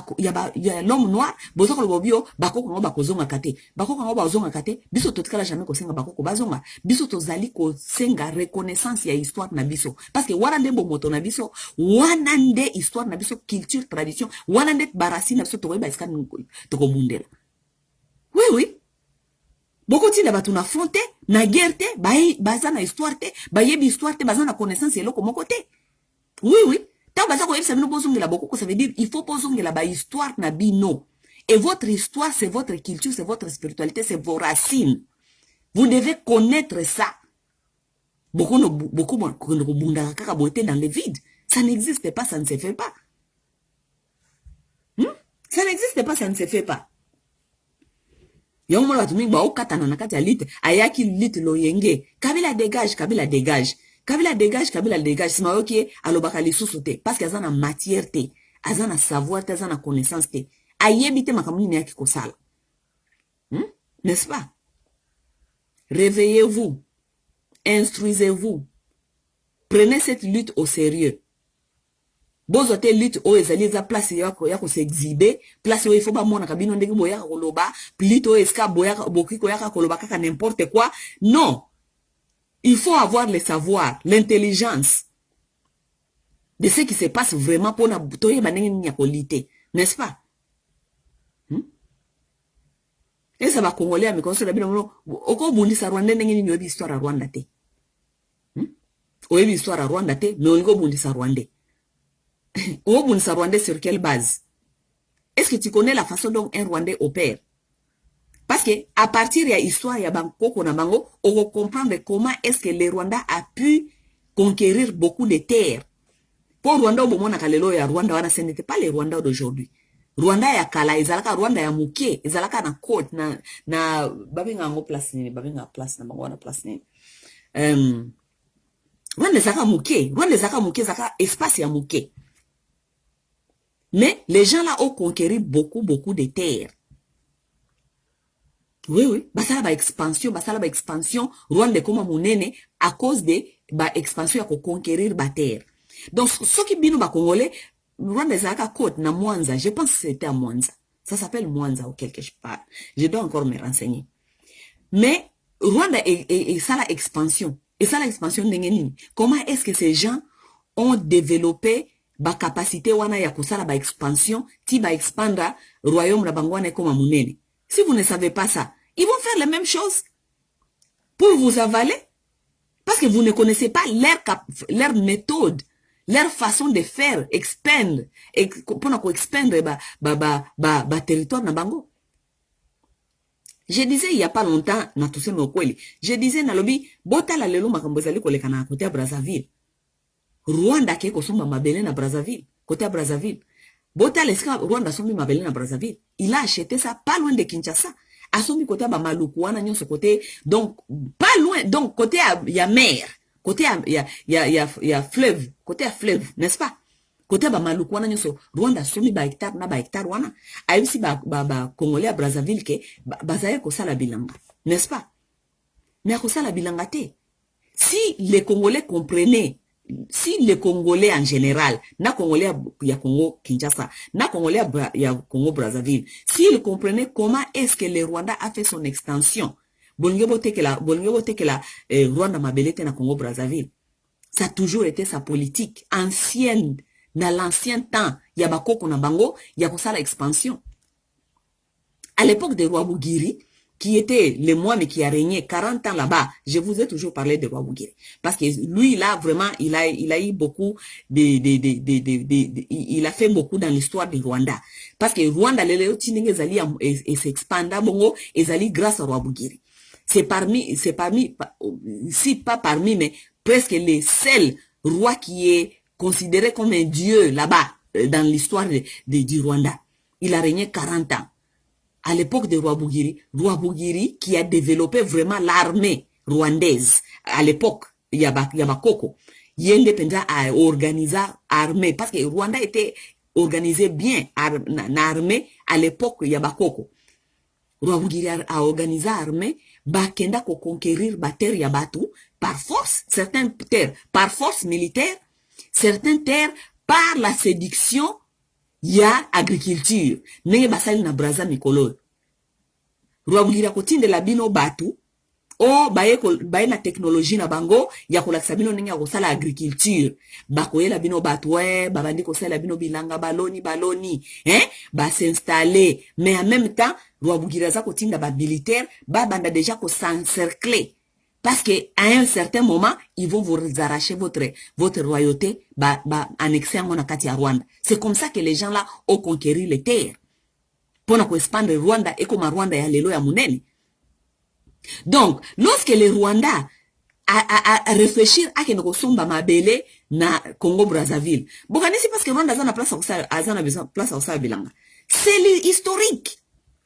l'homme noir bozoko lo bobio bakoko ngo bakozonga kate bazonga kate biso totikala jamais ko senga bakoko bazonga biso tozali ko senga reconnaissance ya histoire na biso parce que wana ndembo moto na biso wana nde histoire na biso culture tradition wana nde barasi na biso tokoyeba iska toko bundela oui boko tina batu na fronte na guerre te baza na histoire te bayebi histoire te baza na connaissance eloko moko te oui ça veut dire il faut poser la histoire na bino. Et votre histoire, c'est votre culture, c'est votre spiritualité, c'est vos racines. Vous devez connaître ça. Beaucoup dans le vide. Ça n'existe pas, ça ne se fait pas. Ça n'existe pas, ça ne se fait pas. Kabila dégage. Kabila dégage, c'est ma ok, alobaka li sous-sauté, parce qu'il y a une matière te, azana savoir te, azana connaissance te, ayebite makamuni ni yaki kosala. N'est-ce pas? Réveillez-vous, instruisez-vous, prenez cette lutte au sérieux. Bozote lutte o ezali za place yako s'exhiber, place où il faut ba mona kabino ndenge boyaka koloba, plutôt eska boyaka bokiko yaka koloba kaka n'importe quoi. Non. Il faut avoir le savoir, l'intelligence de ce qui se passe vraiment pour na butoye banenge nyakolite, n'est-ce pas? Et ça va congolais mais konso la bino no oko bundisa Rwanda ndenge ni yobi histoire à Rwanda te. Oyebi histoire à Rwanda te, mais on bundisa Rwandais. On bundisa Rwandais sur quelle base? Est-ce que tu connais la façon dont un Rwandais opère? Parce que à partir de l'histoire ya Bangkoko na bango, on va comprendre comment est-ce que le Rwanda a pu conquérir beaucoup de terres. Pour Rwanda au moment nakalelo ya Rwanda wana ce n'était pas le Rwanda d'aujourd'hui. Rwanda ya kala ezalaka Rwanda ya muke, ezalaka na côte na babenga ngo place ni babenga place na bango wana place ni. Rwanda zaka muke zaka espace ya muke. Mais les gens là ont conquéri beaucoup de terres. Oui. Basala expansion, Rwanda comme monene à cause de expansion à conquérir ba terre. Donc ce qui bino ba congolais, Rwanda zaka côte na Mwanza, je pense que c'était à Mwanza. Ça s'appelle Mwanza ou quelque part. Je dois encore me renseigner. Mais Rwanda et ça la expansion. Et ça la expansion nini. Comment est-ce que ces gens ont développé ba capacité wana ya kusala ba expansion, ti ba expandra royaume la bangwane comme munene. Si vous ne savez pas ça, ils vont faire les mêmes choses pour vous avaler parce que vous ne connaissez pas leur méthode, leur façon de faire, expandre, pour expandre ba territoire na bango. Je disais il y a pas longtemps na tuseme ukweli. Je disais na lobi bota la lelo makambo zali koleka na côté Brazzaville. Rwanda ke ko somba mabele na Brazzaville, côté Brazzaville. Bota l'eska Rwanda sombi mabele na Brazzaville. Il a acheté ça pas loin de Kinshasa. A sombi côté ba Maluku wana nyonso côté donc pas loin donc côté ya mer, côté ya fleuve, côté à fleuve, n'est-ce pas? Côté ba Maluku wana nyonso Rwanda sombi ba hectare wana. Ayibisi ba Congolais à Brazzaville ke bazaye ko sala bilanga, n'est-ce pas? Mais ko sala bilanga te. Si les Congolais comprenaient, si les Congolais en général, na Congolais ya Congo Kinshasa, na Congolais ya Congo Brazzaville, s'ils comprenaient comment est-ce que le Rwanda a fait son extension, bolingebote que la Rwanda mabelete na Congo Brazzaville, ça a toujours été sa politique ancienne, dans l'ancien temps, ya bakoko na bango, ya kosala expansion. À l'époque de Rwabugiri, qui était le moine qui a régné 40 ans là-bas. Je vous ai toujours parlé de Rwabugiri. Parce que lui, là, vraiment, il a eu beaucoup il a fait beaucoup dans l'histoire du Rwanda. Parce que Rwanda, et s'expanda, bongo, et grâce à Rwabugiri. C'est si pas parmi, mais presque le seul roi qui est considéré comme un dieu là-bas, dans l'histoire du Rwanda. Il a régné 40 ans. À l'époque de Rwabugiri qui a développé vraiment l'armée rwandaise. À l'époque, Yabakoko, Yendependa a organisé l'armée parce que Rwanda était organisé bien l'armée à l'époque Yabakoko. Rwabugiri a organisé l'armée, bakenda ko conquérir terre Yabatu par force, certaines terres par force militaire, certaines terres par la séduction. Ya agriculture nenge basali na Brazza mikolo Rwabugiri kotinde la bino batu o baye na technologie na bango ya kolakisa bino nenge ya kosala agriculture bakoyela bino batu babandi kosala bino bilanga baloni ba s'installer mais en même temps Rwabugiri aza kotinda ba militaire banda déjà ko s'encercler. Parce qu'à un certain moment, ils vont vous arracher votre royauté, annexer en Monakati à Rwanda. C'est comme ça que les gens là ont conquéri les terres. Pour nous expandre Rwanda et comme Rwanda ya lelo ya munene. Donc, lorsque le Rwanda a réfléchir à que somba mabele na Congo Brazzaville. Bokanisi parce que Rwanda a place à ça bilanga. C'est historique.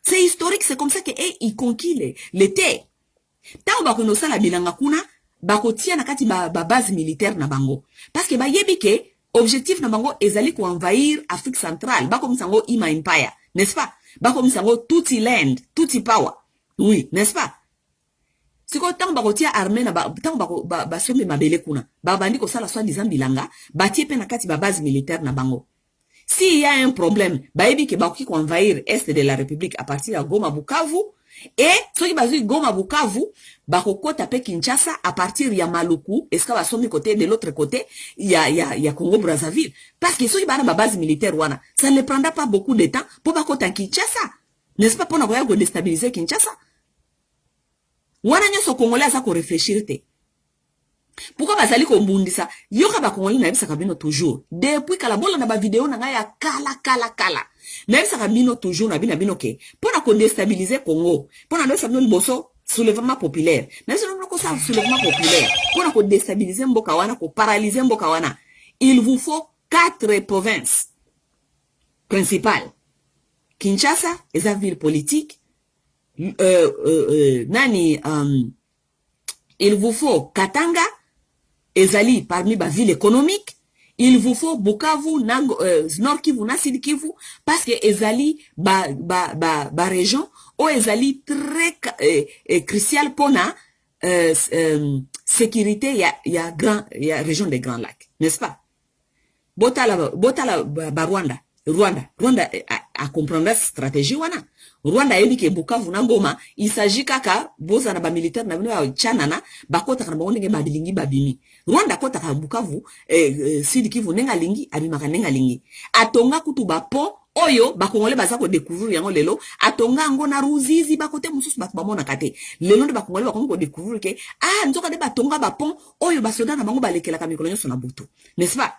C'est historique, c'est comme ça que ils conquillent les terres. Tant bakono sala bilanga kuna bakotia na kati ba base militaire na bango parce que yebi ke objectif na bango ezali ko envahir Afrique centrale bakom sango Ima Empire, n'est-ce pas? Bakom sango tuti land, tuti power. Oui, n'est-ce pas? Siko tant bakotia armée na tant ba sombe mabele kuna bandi ko sala soi-disant bilanga batie pe na kati ba base militaire na bango. S'il y a un problème, yebi ke bakoki ko envahir est de la République à partir de Goma Bukavu. Et ceux qui basent Goma Bukavu, bakoko tape Kinshasa à partir ya Maluku, est-ce que va sommer côté de l'autre côté, il y a Congo Brazzaville. Parce que ceux qui basent ma base militaire wana, ça ne prendra pas beaucoup de temps pour bakota Kinshasa. N'est-ce pas pour n'avoir déstabiliser Kinshasa? Wana nyoso Congolais ça ko réfléchir te. Pourquoi bazali ko mbundisa? Yoka ba Congolais na bisa kabino toujours. Depuis kala bola na ba vidéo na nga ya kala. Même ça kabino toujours na bino ke. Pour na ko déstabiliser Congo. Pour na déstabiliser boso soulèvement populaire. Mais si on ko ça soulèvement populaire, pour na ko déstabiliser mboka wana, ko paralyser mboka wana, il vous faut 4 provinces principales. Kinshasa, est une ville politique. Il vous faut Katanga, ezali parmi ba ville économique. Il vous faut Bukavu, Nord Kivu, Sud Kivu, parce que ezali ba région ou ezali très crucial pour la sécurité ya région des Grands Lacs, n'est-ce pas? Botala Rwanda a comprendre stratégie wana. Rwanda yebi ke Bukavu na Goma, il s'agit kaka boza na ba militaire na bino ya chanana, bakota kana bango ndenge babilingi babimi. Rwanda kota ka Bukavu, Sud Kivu nenga lingi, abimaka nenga lingi. Atonga kutu ba po oyo bakongole baza ko découvrir yango lelo, atonga ngo na Ruzizi bakote mususu batu bamona kate. Lelo nde bakongole bakongo ko découvrir ke nzoka de batonga ba pont oyo basoda na bango balekela ka mikolo nyonso na butu. N'est-ce pas?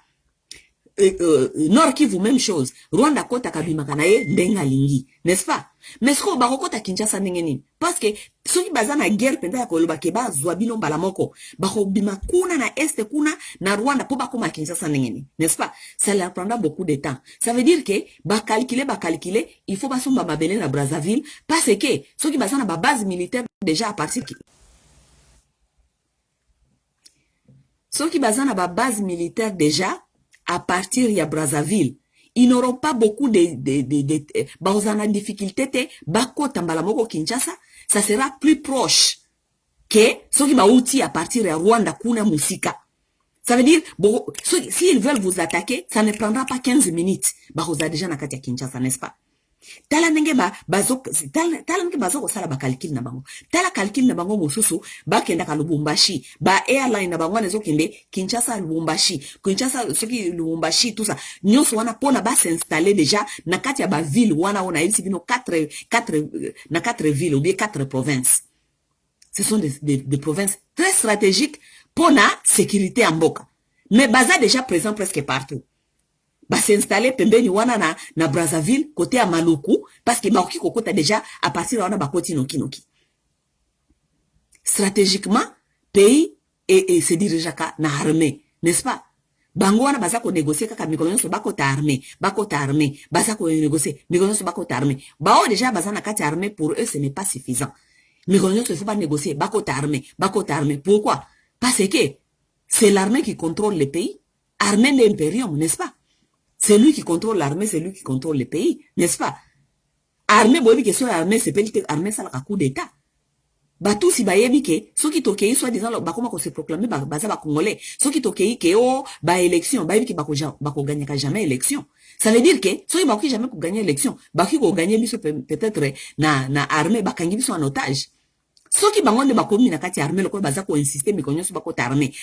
Nord Kivu même chose. Rwanda kota kabimaka na ye ndenga lingi, n'est-ce pas? Mais ce qu'on bakota Kinshasa ndenge nini? Parce que ceux qui baza na guerre penda ya koloba ke ba zwa bino mbala moko, bako bima kuna na est kuna na Rwanda po bakoma Kinshasa ndenge nini, n'est-ce pas? Ça leur prendra beaucoup de temps. Ça veut dire que ba calculer, il faut basomba mabele na Brazzaville parce que ceux qui baza na ba base militaire déjà à partir ceux qui baza na ba base militaire déjà à partir de Brazzaville, ils n'auront pas beaucoup de difficultés, bako tambala moko Kinshasa, ça sera plus proche que ceux qui bauti à partir de Rwanda kuna musika. Ça veut dire, s'ils veulent vous attaquer, ça ne prendra pas 15 minutes. Bako za déjà na kati ya Kinshasa, n'est-ce pas? Tala nenge bazo sala ba calcul na bango. Tala calcul na bango mosusu ba kenda ka Lubumbashi, ba airline na bango nezo kende Kinshasa Lubumbashi. Kinshasa soki Lubumbashi tout ça. Nyonso wana pona ba s'installer déjà na kati ya ba ville wana ona ici bino 4 villes ou bien 4 provinces. Ce sont des provinces très stratégiques pona sécurité en mboka. Mais baza déjà présent presque partout. Ba s'installer pembeni wana na Brazzaville côté à Maluku parce que baoki kokota déjà à partir de wana bakoti noki. Stratégiquement pays et se dirige na armée, n'est-ce pas? Bango wana baza ko négocier kaka mikolo nyonso bakota armée baza ko négocier mikolo nyonso bakota armée. Bao déjà baza na kati armée pour eux ce n'est pas suffisant. Mikolo nyonso il faut pas négocier bakota armée. Pourquoi? Parce que c'est l'armée qui contrôle le pays, armée d'impérium, n'est-ce pas? C'est lui qui contrôle l'armée, c'est lui qui contrôle le pays, n'est-ce pas? Armée, boyebi que soit armée, c'est pas l'armée, ça la coup d'état. Bah tout si bayebi que, ceux qui tokei, soit disant, bah comment qu'on se proclame, bah ça va congolais. Ceux qui tokei, que oh, bah élection, bayebi que bah qu'on gagne jamais élection. Ça veut dire que, ceux qui bah qui jamais qu'on gagne élection, bah qui qu'on gagne peut-être na armée, bah kangi sont en otage. Ceux qui bangonde bakomi na kati armée, le quoi baza ko insister, mais qu'on y soit bakota armée,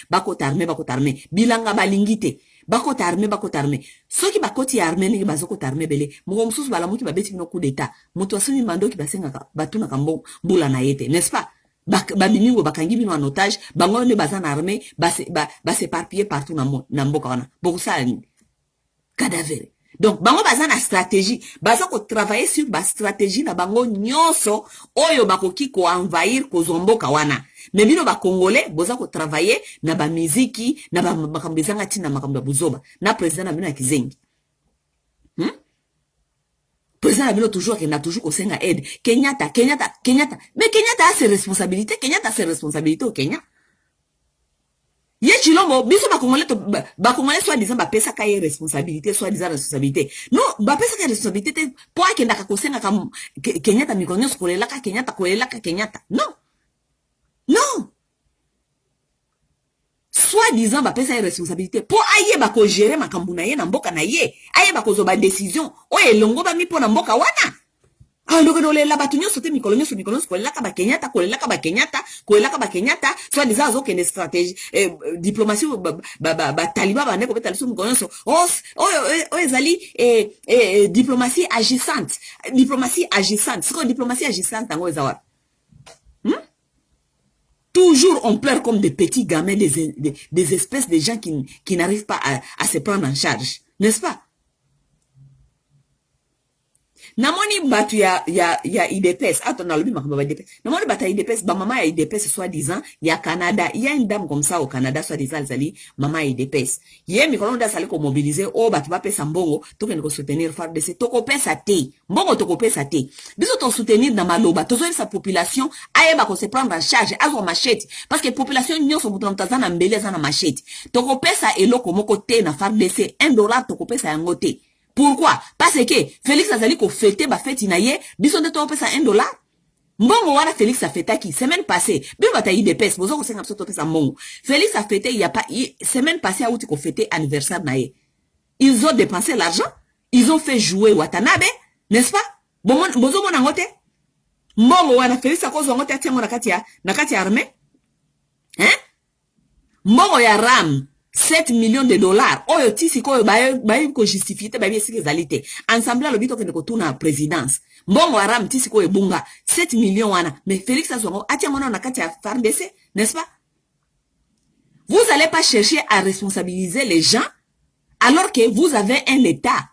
bilanga balingite. Bakota armée. Ceux qui bakoti armée, ni bazoko armée belé. Mon sous bala muki babeti no coup d'état. Moto asumi mando ki basenga batuna kambo bula na yete, n'est-ce pas? Babimi wo bakangi bino en otage, bangonde bazan armée, s'éparpiller partout na mboka wana. Beaucoup ça cadavre. Donc bango bazan na stratégie, bazako travailler sur ba stratégie na bango nyonso oyo bakoki ko envahir ko zomboka wana. Mais bino ba congolais boza ko travailler na ba muziki na ba makambezanga tina makamba buzoba na président na bino ya kizengi. Président na bino toujours ko senga aide. Kenyatta. Mais Kenyatta a ses responsabilités au Kenya. Ye chilombo biso ba congolais soit disant ba pesa ka responsabilité non ba pesa ka responsabilité po akenda ka kosenga ka Kenyatta mikonyo skolela ka Kenyatta non soit disant ba pesa responsabilité po aye ba ko gérer makambu na ye na mboka na ye aye ba ko zo ba décision o elongo ba mi po na mboka wana. Alors que la batunyo sote mikolonyo kolela ka ba Kenyatta soit disant azo kende stratégie diplomatie ba taliba ba neko betaliso mikolonyo ezali diplomatie agissante c'est quoi diplomatie agissante tango ezawara toujours on pleure comme des petits gamins des espèces de gens qui n'arrivent pas à se prendre en charge, n'est-ce pas? Namoni batu ya IDPS, attends, l'obi makamba IDPS. Namoni bata IDPS, ba maman ya IDPS soi-disant, ya Canada, il y a une dame comme ça au Canada soi-disant zali maman IDPS. Yé mikolo nda sali ko mobiliser o batu ba pesa mbongo, to ko soutenir FARDC, to ko pesa te. Mbongo to ko pesa te. Biso to soutenir na maloba, to zo sa population aye ba ko se prendre en charge, azo machete parce que population nyonso mutu mtazana mbele za na machete. To ko pesa eloko moko te na FARDC, $1 to ko pesa yango te. Pourquoi? Parce que Félix Azali ko fêté ba fête inaye, biso de to pesa $1. Mbongo wana Félix a fêté qui semaine passée, bien bata IDPS, bozo ko senga to pesa mbongo. Félix a fêté il y a pas semaine passée a outi ko fêté anniversaire naye. Ils ont dépensé l'argent, ils ont fait jouer Watanabe, N'est-ce pas? Bozo mon angote. Mbongo wana Félix à cause angote atiango nakati armée. Hein? Mbongo ya RAM 7 millions de dollars. Oyo tisi ko baye ko justifier te baye sike zalite. Ensemble lo bito ke ko tuna présidence. Mbongo ya RAM tisi ko ebunga 7 millions wana. Mais Félix Azongo atiango nakati ya FARDC, n'est-ce pas? Vous allez pas chercher à responsabiliser les gens alors que vous avez un état.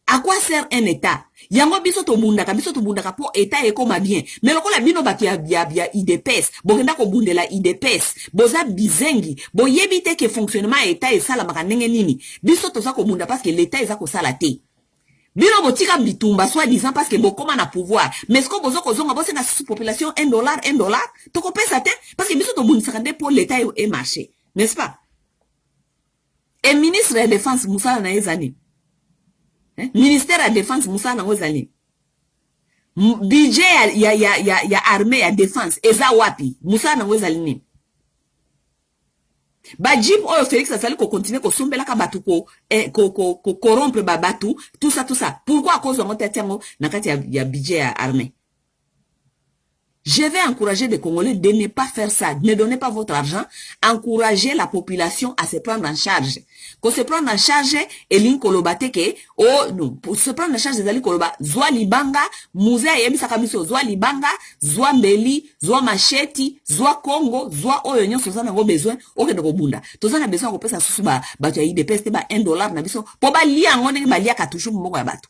À quoi sert un état? Yango biso to bundaka po état e koma bien. Mais lokola bino batu ya IDPS, bokenda ko bundela IDPS, boza bizengi, bo yebite ke fonctionnement état e sala maka ndenge nini. Biso to sa ko bunda parce que l'état eza ko sala te. Bino botika bitumba soit disant parce que bokoma na pouvoir. Mais ce que bozo ko zonga bosse na population $1, to ko pesa te parce que biso to bundisa nde pour l'état e marché, n'est-ce pas? Et ministre de la défense Moussa na ezani. Ministère de la défense Moussa Nangozali. Budget ya armée ya défense eza wapi Moussa Nangozali ni. Ba jip oyo Félix Azali ko continuer ko sombela ka batu ko corrompre ba batu tout ça. Pourquoi à cause de mon tétango nakati ya budget ya armée? Je vais encourager les Congolais de ne pas faire ça. Ne donnez pas votre argent. Encouragez la population à se prendre en charge. Qu'on se prendre en charge, et l'inkolobate ke, oh, non, pour se prendre en charge des alikoloba, zwa libanga, musée yebisa kamiso, zwa libanga, zwa mbeli, zwa macheti, zwa Congo, zwa oyo sozana ngo besoin, oke de bunda. Tozana besoin ko pesa susu ba ya IDPS te ba $1 na biso, po ba lia ngone ba lia katushu mbongo ya batu.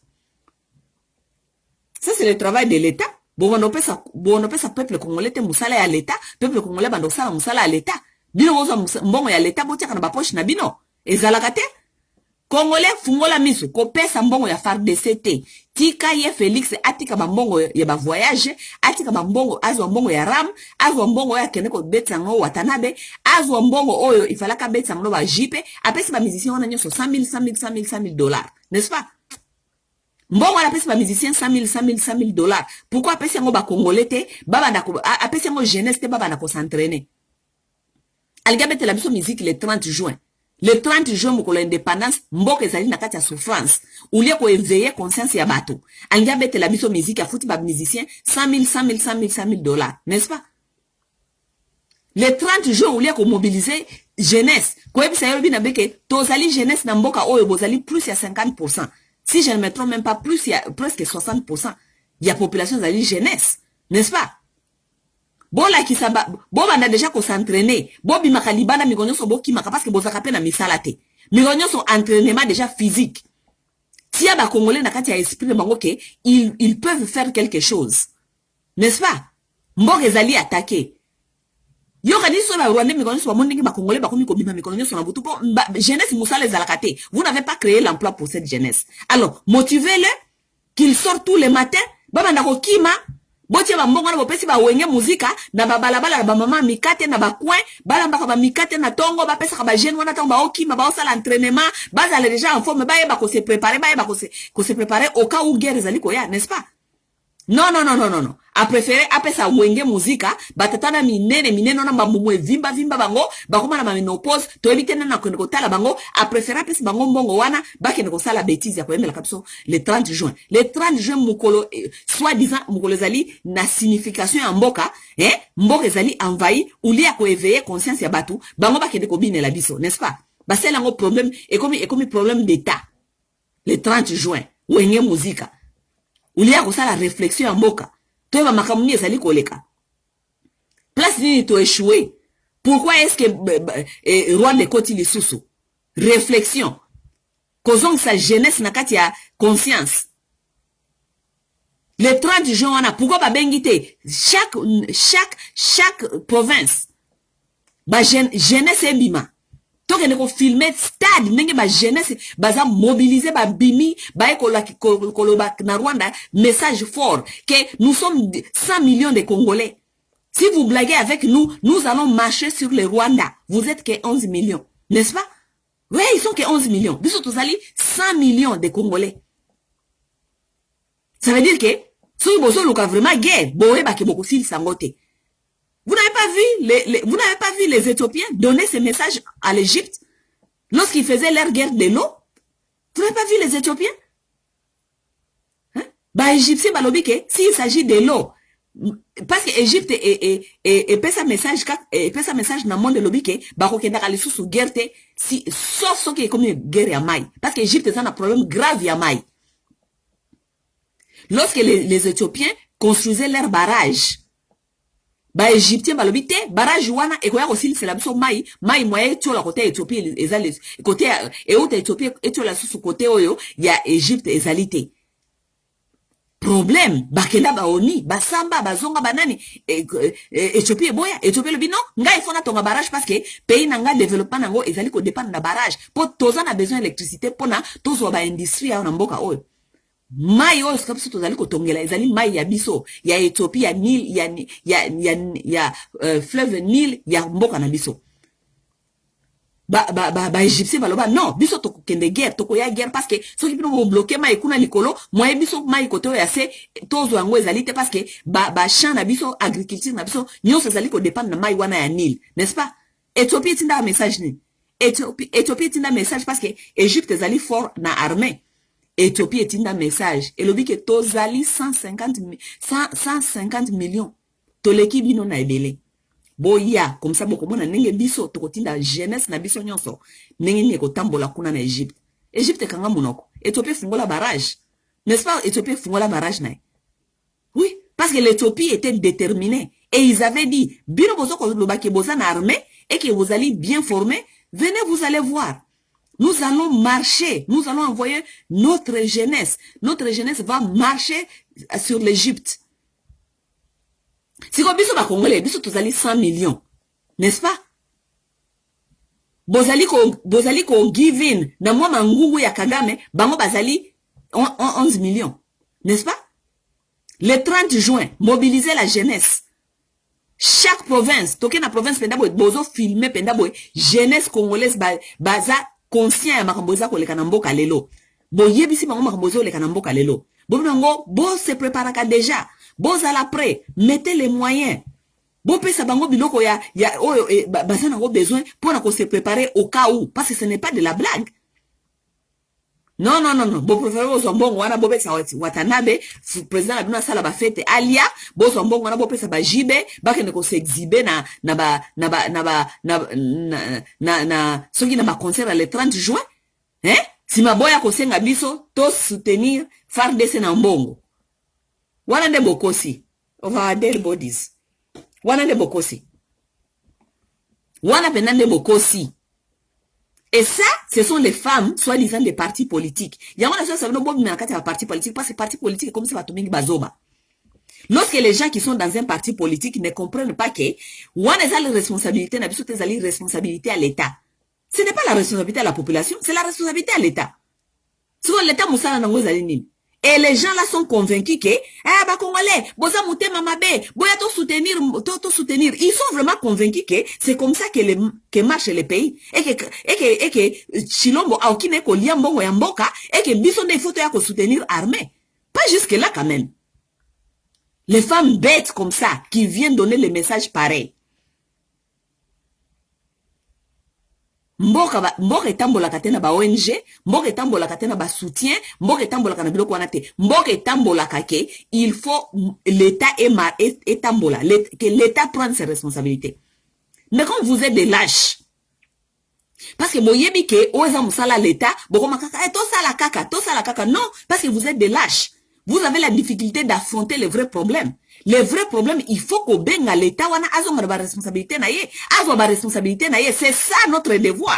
Ça c'est le travail de l'État. Bon, on pesa peuple congolais te musala ya l'État, peuple congolais bando sala musala ya l'État. Bino ozo mbongo ya l'État botia kana ba poche na bino. Ezalaka te. Congolais fungola miso ko pesa mbongo ya FARDC te. Tika ye Félix atika ba mbongo ya ba voyage, atika ba mbongo azwa mbongo ya RAM, azwa mbongo ya kene ko betango Watanabe, azwa mbongo oyo ifalaka betango ba jipe, apesi ba musicien wana nyoso $100,000, n'est-ce pas? Mbongo la pesi ba musicien $100,000. Pourquoi apesi ngo ba congolais te baba ndako apesi ngo jeunesse te baba ndako s'entraîner. Algabete la biso musique le 30 juin. Le 30 juin mukolo indépendance mboka ezali na kati ya souffrance. Ulie ko éveiller conscience ya bato. Algabete la biso musique afuti ba musicien $100,000, n'est-ce pas? Le 30 juin ulie ko mobiliser jeunesse. Ko ebisa yo bina beke tozali jeunesse na mboka oyo bozali plus ya 50%. Si je ne me trompe même pas, plus il y a presque 60%. Il y a population de jeunesse. N'est-ce pas? Bon là qui ça bon on a déjà qu'on s'entraîner. Bon bimakalibana migonyo so boki maka parce que bozakape na misalate. Migonyo son entraînement déjà physique. Si y a ba congolais na kati ya esprit bango ke ils peuvent faire quelque chose. N'est-ce pas? Mbok ezali attaquer. Yo kadi so ba Rwanda migonyo so ba mondingi ba congolais ba komi ko bima migonyo so na butu po jeunesse musala ezalakate. Vous n'avez pas créé l'emploi pour cette jeunesse. Alors, motivez-le qu'il sort tous les matins. Baba ndako kima botie ba mbongo na bopesi ba wenge muzika na ba balabala ba mama mikate na ba coin bala mbaka ba mikate na tongo ba pesa ka ba jeune wana tongo ba okima ba osala entraînement baza les déjà en forme ba yeba ko se préparer au cas où guerre ezali ko ya, n'est-ce pas? Non. A préféré apesa wenge muzika batatana minene na mbamumwe vimba bango bakoma na menopause to éviter na ko tala bango a préféré apesa bango mbongo wana bakene ko sala bêtise ya ko emela kapso le 30 juin. Le 30 juin mukolo soit disant mukolo zali na signification ya mboka mboka zali envahi ulia ko éveiller conscience ya batu bango bakene ko binela biso, n'est-ce pas? Ba c'est lango problème et comme problème d'état. Le 30 juin wenge muzika ulia ko sala réflexion ya mboka. Toi, makamuni ezali koleka. Place nini to échouer. Pourquoi est-ce que Rwanda koti lisusu? Réflexion. Kozong sa jeunesse na kati ya conscience. Le 30 juin, pourquoi ba bengite? Chaque province. Ba jeunesse ebima. Donc, on a filmé stade, nenge ba jeunesse, baza mobilisé, ba bimi, ba ekoloba na Rwanda, message fort, que nous sommes 100 millions de Congolais. Si vous blaguez avec nous, nous allons marcher sur le Rwanda. Vous êtes que 11 millions. N'est-ce pas? Oui, ils sont que 11 millions. Biso tozali 100 millions de Congolais. Ça veut dire que, si vous avez vraiment guerre, boé ba ke boko sil sangote. Vous n'avez pas vu les Éthiopiens donner ces messages à l'Égypte lorsqu'ils faisaient leur guerre de l'eau? Vous n'avez pas vu les Éthiopiens? Bah, Égyptien, bah, lobby, s'il s'agit de l'eau, parce que Égypte et pesa message dans le monde de lobby, bah, qu'on a les sous guerre, si, sauf ce qui est comme une guerre à maille. Parce que Égypte, c'est un problème grave à maille. Lorsque les Éthiopiens construisaient leur barrage, bah, Égyptien, bah, lobby, barrage, wana, et quoi, aussi, c'est la biso maille, moyen, tu la côté Éthiopie, côté, et autre Éthiopie, et tu la sous côté, oyo, il y a Égypte et Zalité. Problème bakenda baoni basamba bazonga banani Éthiopie boya Éthiopie le bino nga ifona tonga barrage parce que pays nanga développement nango ezali ko dépendre na barrage po toza na besoin d'électricité pona tozo ba industrie ya na mboka oyo mai oyo skapiso tozali ko tongela ezali mai ya biso ya Éthiopie ya Nil ya fleuve Nil ya mboka na biso Égyptien baloba non biso to kende guerre to ya guerre parce que ceux qui vont bloquer mai kuna likolo moye biso mai koto ya se tozo yango ezali te parce que champ na biso agriculture na biso nyonso ezali ko dépendre na mai wana ya Nil n'est-ce pas Éthiopie tinda message ni Éthiopie tinda message parce que Égypte ezali fort na armée Éthiopie tinda message elobi ke tozali 150 millions toleki bino na ebele boya comme ça bokomona ndenge biso tokotinda jeunesse na biso nyonso ndenge ni kotambola kuna na Égypte Égypte kanga munoko Éthiopie fungola barrage n'est-ce pas Éthiopie fungola barrage na oui parce que l'Éthiopie était déterminée et ils avaient dit bino bozo ko lobaki boza na armée et que vous allez bien former venez vous allez voir nous allons marcher nous allons envoyer notre jeunesse va marcher sur l'Égypte. Si vous biso ba congolais biso tozali 100 millions n'est-ce pas bozali ko give in na mwa mangungu ya Kagame bango bazali 11 millions n'est-ce pas le 30 juin mobiliser la jeunesse chaque province toke na province penda boy bozo filmer penda boy jeunesse congolaise baza conscient ya makambo za koleka na mboka lelo boyebisi bango makambo za koleka na mboka lelo bonango bo se préparaka déjà Bos à l'après, mettez les moyens. Bon, pesa bango biloko ya baza nango besoin pour se préparer au cas où. Parce que ce n'est pas de la blague. Non. Bon, préférez aux zombongo, wana bobe sa Watanabe, président la bina sala ba fête alia, bo zombongo, wana bobe sa ba jibe, bake ne ko se exhiber soki na ba concert le 30 juin. Hein? Si ma boya ko senga biso, to soutenir FARDC na mbongo. Wana de bokosi of our dead bodies. Wana de bokosi. Wana penande bokosi. Et ça, ce sont les femmes, soi-disant des partis politiques. Yamana ça veut dire bobi na kati ya parti politique parce que parti politique comme ça va tomber bazoba. Lorsque les gens qui sont dans un parti politique ne comprennent pas que wana a la responsabilité na biso te zali responsabilité à l'État. Ce n'est pas la responsabilité à la population, c'est la responsabilité à l'État. Souvent l'État musala nango zali nini. Et les gens là sont convaincus que bah congolais boza mutema mabe boya to soutenir ils sont vraiment convaincus que c'est comme ça que marche le pays et que Chilombo a okine ko liambongo ya mboka et que biso nde faut ya ko soutenir armée pas jusque là quand même les femmes bêtes comme ça qui viennent donner le message pareil mboka etambola katena ba ONG mboka etambola katena ba soutien mboka etambola kana biloko wana te mboka etambola kake il faut l'état etambola que l'état prenne ses responsabilités mais quand vous êtes des lâches parce que boyebi ke oza musala l'état bokoma kaka to sala kaka non parce que vous êtes des lâches vous avez la difficulté d'affronter les vrais problèmes. Les vrais problèmes, il faut qu'on benga l'État wana azonga ba responsabilité na ye, azwa ba responsabilité na ye, c'est ça notre devoir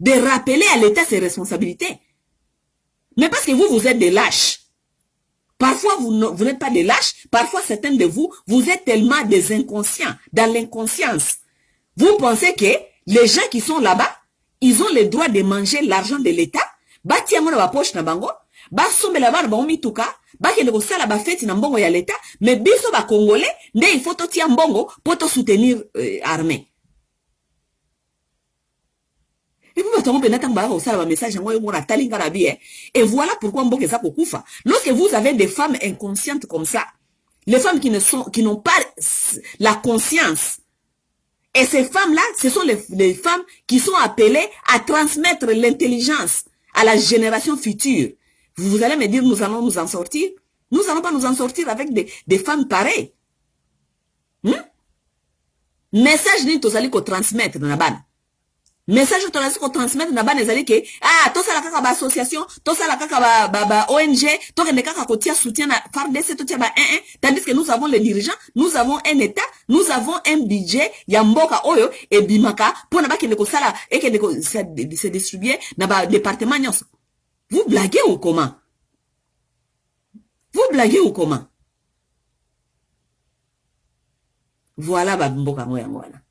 de rappeler à l'État ses responsabilités. Mais parce que vous êtes des lâches. Parfois vous n'êtes pas des lâches, parfois certains de vous êtes tellement des inconscients, dans l'inconscience. Vous pensez que les gens qui sont là-bas, ils ont le droit de manger l'argent de l'État, bati yango na ba poche na bango, ba sombela bana ba mituka, ba kende ko sala ba fête na mbongo ya l'État, mais biso ba congolais, nde il faut totia mbongo pour to soutenir armée. Et puis batongo penata ngba ko sala ba message yango yo mona talinga na bien. Et voilà pourquoi mboka za ko kufa. Lorsque vous avez des femmes inconscientes comme ça, les femmes qui n'ont pas la conscience. Et ces femmes-là, ce sont les femmes qui sont appelées à transmettre l'intelligence à la génération future. Vous allez me dire, nous allons nous en sortir. Nous n'allons pas nous en sortir avec des femmes pareilles. Message ni tozali ko transmettre na bana. Message tozali ko transmettre na bana ezali ke tosala kaka ba association, tosala kaka ba ONG, tokende kaka kotia soutien na FARDC totia ba tandis que nous avons les dirigeants, nous avons un état, nous avons un budget ya mboka oyo e bimaka pona ba kende ko sala e kende ko se distribuer na ba département nyonso. Vous blaguez ou comment? Vous blaguez ou comment? Voilà bamboka ngoyangwana.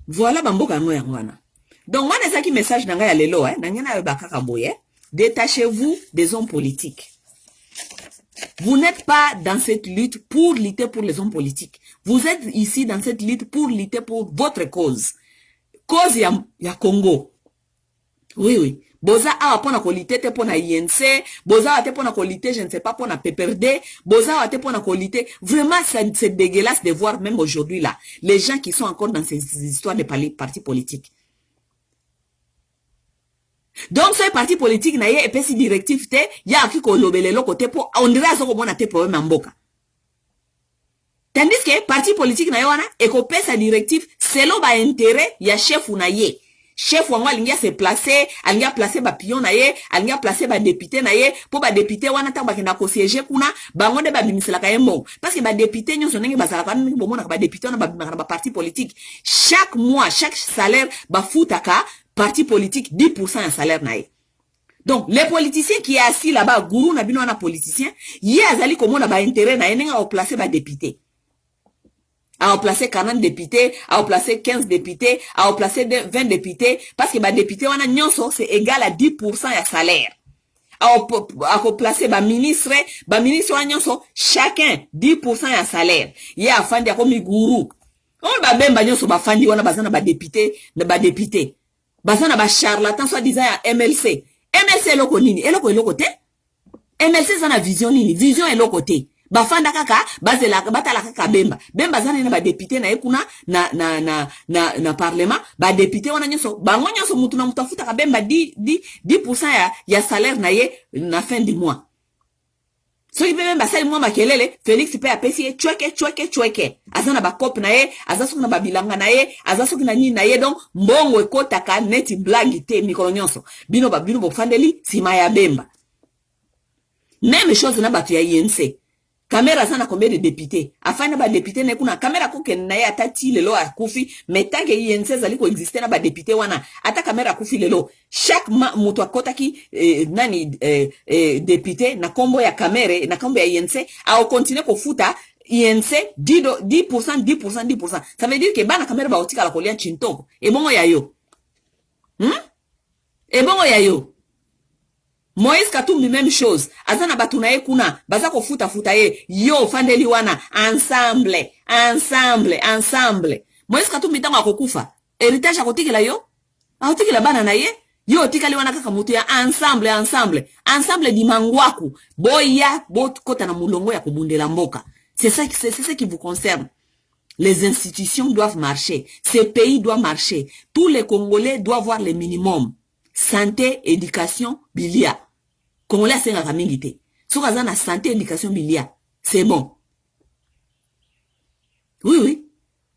Voilà bamboka ngoyangwana. Donc, moi, c'est qui message dans la lelo, détachez-vous des hommes politiques. Vous n'êtes pas dans cette lutte pour lutter pour les hommes politiques. Vous êtes ici dans cette lutte pour lutter pour votre cause. Cause ya Congo. Oui, oui. Boza awa pona kolite te pona INC, boza awa te pona kolite, je ne sais pas, pona PPRD, boza awa te pona kolite. Vraiment, c'est dégueulasse de voir même aujourd'hui là, les gens qui sont encore dans ces histoires de partis politiques. Donc, ce parti politique na ye epesi directif te, ya ki ko lobele lo kote po, on dirait azo komona te problème mboka. Tandis que parti politique na ye wana, eko pesa directif, selon ba intérêt, ya chef ou na ye. Chef wango alingia se placer, alingia placer ba pion na ye, alingia placer ba député na ye, po ba député wana ta ba kenda ko siéger kuna, bango de ba bimisela ka yembo. Parce que ba député nyonso ndenge bazala ka ndenge bomona ka ba député na ba parti politique. Chaque mois, chaque salaire ba futaka parti politique 10% un salaire na ye. Donc les politiciens qui est assis là-bas, gourou na bino na politicien, ye azali komona ba intérêt na ye ndenge o placer ba député. À placer 40 députés, à placer 15 députés, à placer 20 députés, parce que les députés, c'est égal à 10% de salaire. À placer les ministres, chacun 10% de salaire. Il y a un fan de comme gourou. On va bien bafandi wana bazana ba député, ba député. Bazana ba charlatan soit disant MLC. MLC eloko nini? Eloko te. MLC zana vision nini? Vision eloko te. Bafanda kaka bazela batala kaka bemba zana na ba député na ekuna na parlement ba député wana nyoso bango nyoso mutu na mutafuta ka bemba 10% ya salaire na ye na fin du mois. So ibe bemba sali mwa makelele Félix pe apesi chweke azana ba cop na ye azasu na ba bilanga na ye azasu na nini na ye donc mbongo ekota ka neti blague te mikolo nyonso bino bofandeli sima ya bemba. Même chose na batu ya INC. Caméra sana combien de députés afin na ba député na kuna caméra ko ken na ya tati lelo a kufi metage INC zali ko exister na ba député wana ata caméra kufi lelo chaque mutu akota ki député na kombo ya caméra na kombo ya INC a continuer ko futa INC 10%. Ça veut dire que bana caméra ba otika la kolia chintongo e bongo ya yo. E bongo ya yo. Moïse Katumbi même chose. Azana batuna ye kuna, baza ko futa ye. Yo fandeli wana ensemble. Moïse Katumbi tango akokufa. Héritage akotikela yo? Akotikela bana na ye? Yo tikali wana kaka mutu ya ensemble. Ensemble di mangwaku. Boya bot kota na mulongo ya kobundela mboka. C'est ça qui vous concerne. Les institutions doivent marcher. Ce pays doit marcher. Tous les Congolais doivent avoir le minimum. Santé, éducation, bilia. Congolais c'est un mingi. Si vous avez la santé, éducation, bilia, c'est bon. Oui.